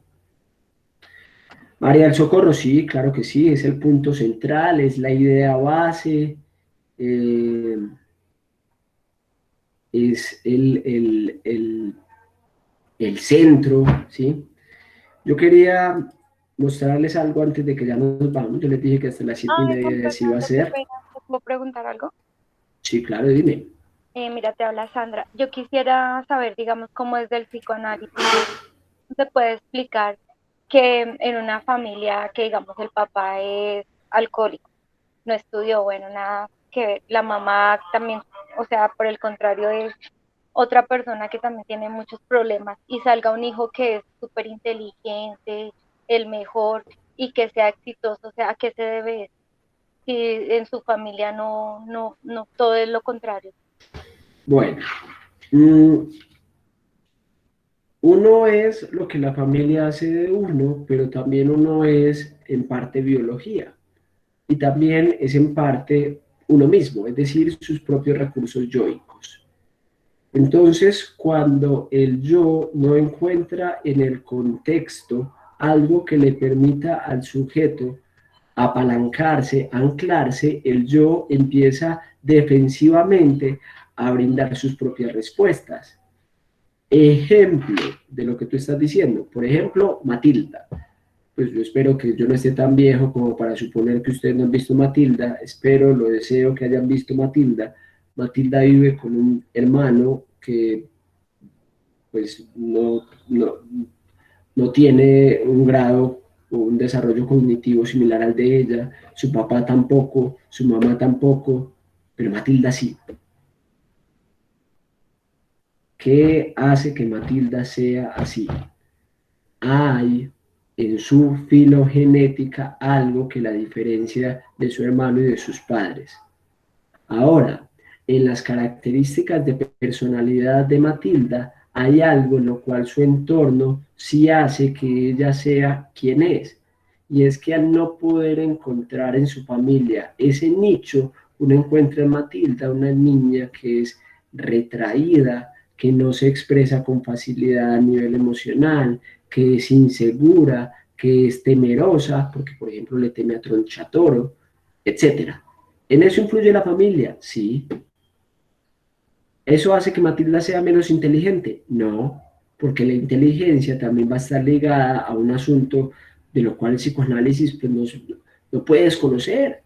María del Socorro, sí, claro que sí, es el punto central, es la idea base, es el centro, ¿sí? Yo quería mostrarles algo antes de que ya nos vamos. Yo les dije que hasta las 7:30 así iba a ser.
¿Te puedo preguntar algo?
Sí, claro, dime.
Mira, te habla Sandra. Yo quisiera saber, digamos, cómo es del psicoanálisis. ¿Se puede explicar que en una familia que, digamos, el papá es alcohólico, no estudió, bueno, nada que ver, la mamá también, o sea, por el contrario, es otra persona que también tiene muchos problemas, y salga un hijo que es súper inteligente, el mejor, y que sea exitoso? O sea, ¿a qué se debe eso? Si en su familia no, todo es lo contrario.
Bueno, uno es lo que la familia hace de uno, pero también uno es en parte biología, y también es en parte uno mismo, es decir, sus propios recursos yoicos. Entonces, cuando el yo no encuentra en el contexto algo que le permita al sujeto apalancarse, anclarse, el yo empieza defensivamente a brindar sus propias respuestas. Ejemplo de lo que tú estás diciendo, por ejemplo, Matilda. Pues yo espero que yo no esté tan viejo como para suponer que ustedes no han visto Matilda. Espero, lo deseo que hayan visto Matilda. Matilda vive con un hermano que pues no tiene un grado o un desarrollo cognitivo similar al de ella. Su papá tampoco, su mamá tampoco, pero Matilda sí. ¿Qué hace que Matilda sea así? Hay en su filogenética algo que la diferencia de su hermano y de sus padres. Ahora, en las características de personalidad de Matilda hay algo en lo cual su entorno sí hace que ella sea quien es, y es que al no poder encontrar en su familia ese nicho, uno encuentra en Matilda una niña que es retraída, que no se expresa con facilidad a nivel emocional, que es insegura, que es temerosa, porque por ejemplo le teme a Tronchatoro, etc. ¿En eso influye la familia? Sí. ¿Eso hace que Matilda sea menos inteligente? No, porque la inteligencia también va a estar ligada a un asunto de lo cual el psicoanálisis pues, no puede desconocer.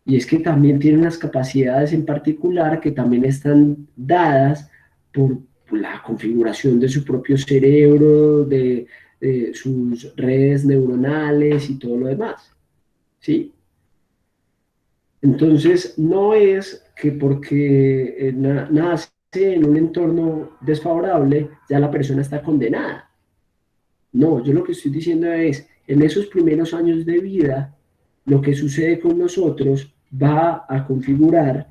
Y es que también tiene unas capacidades en particular que también están dadas por la configuración de su propio cerebro, de sus redes neuronales y todo lo demás, ¿sí? Entonces, no es que porque nace en un entorno desfavorable, ya la persona está condenada. No, yo lo que estoy diciendo es, en esos primeros años de vida, lo que sucede con nosotros va a configurar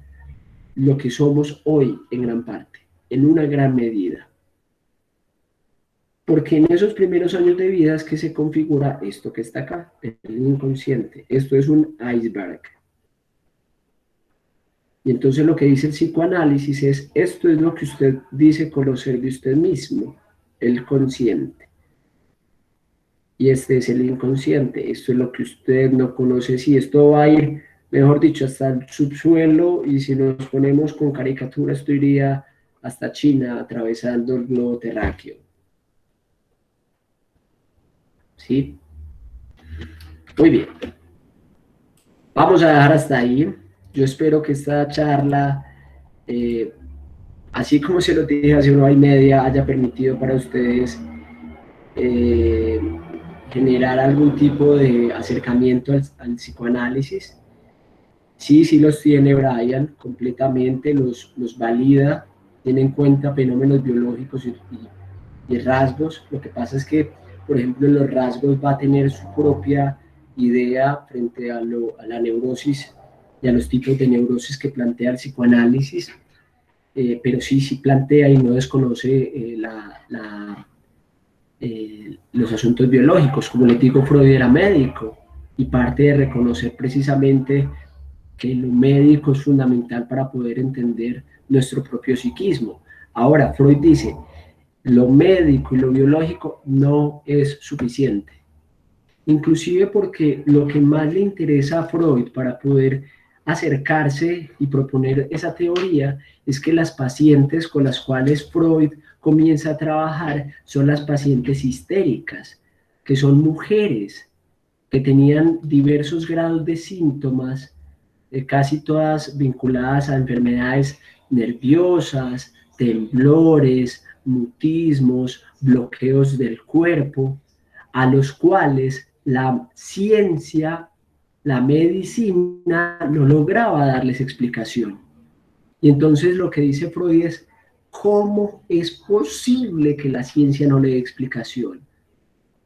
lo que somos hoy en gran parte, en una gran medida. Porque en esos primeros años de vida es que se configura esto que está acá, el inconsciente. Esto es un iceberg. Y entonces lo que dice el psicoanálisis es, esto es lo que usted dice conocer de usted mismo, el consciente. Y este es el inconsciente, esto es lo que usted no conoce. Sí, esto va a ir, mejor dicho, hasta el subsuelo, y si nos ponemos con caricatura, esto iría hasta China, atravesando el globo terráqueo. ¿Sí? Muy bien. Vamos a dejar hasta ahí. Yo espero que esta charla, así como se lo dije hace 1 hora y media, haya permitido para ustedes generar algún tipo de acercamiento al psicoanálisis. Sí los tiene Brian, completamente, los valida, tiene en cuenta fenómenos biológicos y rasgos. Lo que pasa es que, por ejemplo, en los rasgos va a tener su propia idea frente a la neurosis y a los tipos de neurosis que plantea el psicoanálisis, pero sí plantea y no desconoce los asuntos biológicos. Como les digo, Freud era médico, y parte de reconocer precisamente que lo médico es fundamental para poder entender nuestro propio psiquismo. Ahora, Freud dice, lo médico y lo biológico no es suficiente. Inclusive porque lo que más le interesa a Freud para poder acercarse y proponer esa teoría es que las pacientes con las cuales Freud comienza a trabajar son las pacientes histéricas, que son mujeres que tenían diversos grados de síntomas, casi todas vinculadas a enfermedades nerviosas, temblores, mutismos, bloqueos del cuerpo, a los cuales la ciencia, la medicina, no lograba darles explicación. Y entonces lo que dice Freud es, ¿cómo es posible que la ciencia no le dé explicación?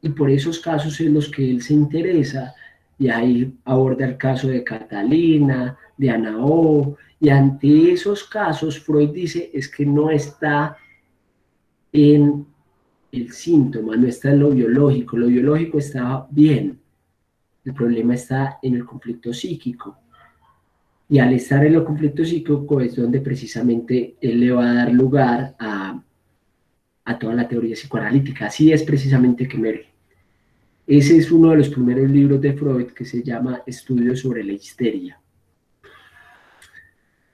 Y por esos casos en los que él se interesa, y ahí aborda el caso de Catalina, de Ana O, y ante esos casos Freud dice, es que no está en el síntoma, no está en lo biológico está bien, el problema está en el conflicto psíquico. Y al estar en el conflicto psíquico es donde precisamente él le va a dar lugar a toda la teoría psicoanalítica. Así es precisamente que emerge. Ese es uno de los primeros libros de Freud que se llama Estudios sobre la histeria.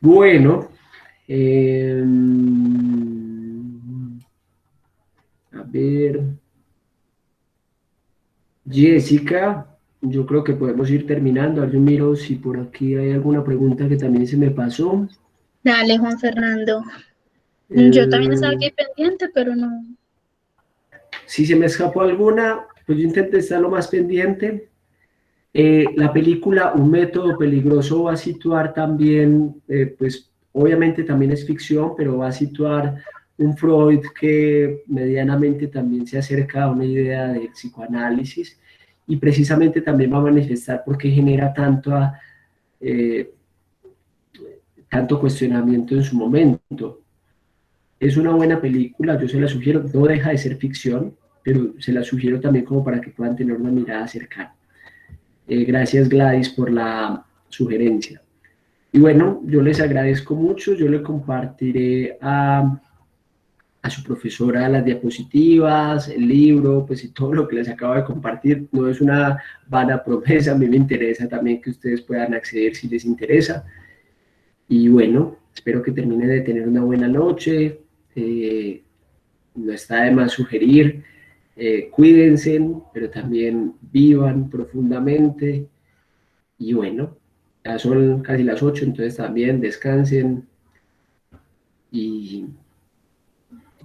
Bueno, a ver, Jessica, yo creo que podemos ir terminando. Yo miro si por aquí hay alguna pregunta que también se me pasó.
Dale, Juan Fernando. Yo también estaba aquí pendiente, pero no.
Si se me escapó alguna, pues yo intenté estar lo más pendiente. La película Un método peligroso va a situar también, pues obviamente también es ficción, pero va a situar un Freud que medianamente también se acerca a una idea de psicoanálisis, y precisamente también va a manifestar por qué genera tanto cuestionamiento en su momento. Es una buena película, yo se la sugiero, no deja de ser ficción, pero se la sugiero también como para que puedan tener una mirada cercana. Gracias, Gladys, por la sugerencia. Y bueno, yo les agradezco mucho, yo le compartiré a a su profesora las diapositivas, el libro, pues y todo lo que les acabo de compartir. No es una vana promesa, a mí me interesa también que ustedes puedan acceder si les interesa. Y bueno, espero que terminen de tener una buena noche. No está de más sugerir, cuídense, pero también vivan profundamente. Y bueno, ya son casi las 8, entonces también descansen y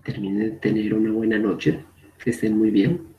terminen de tener una buena noche. Que estén muy bien.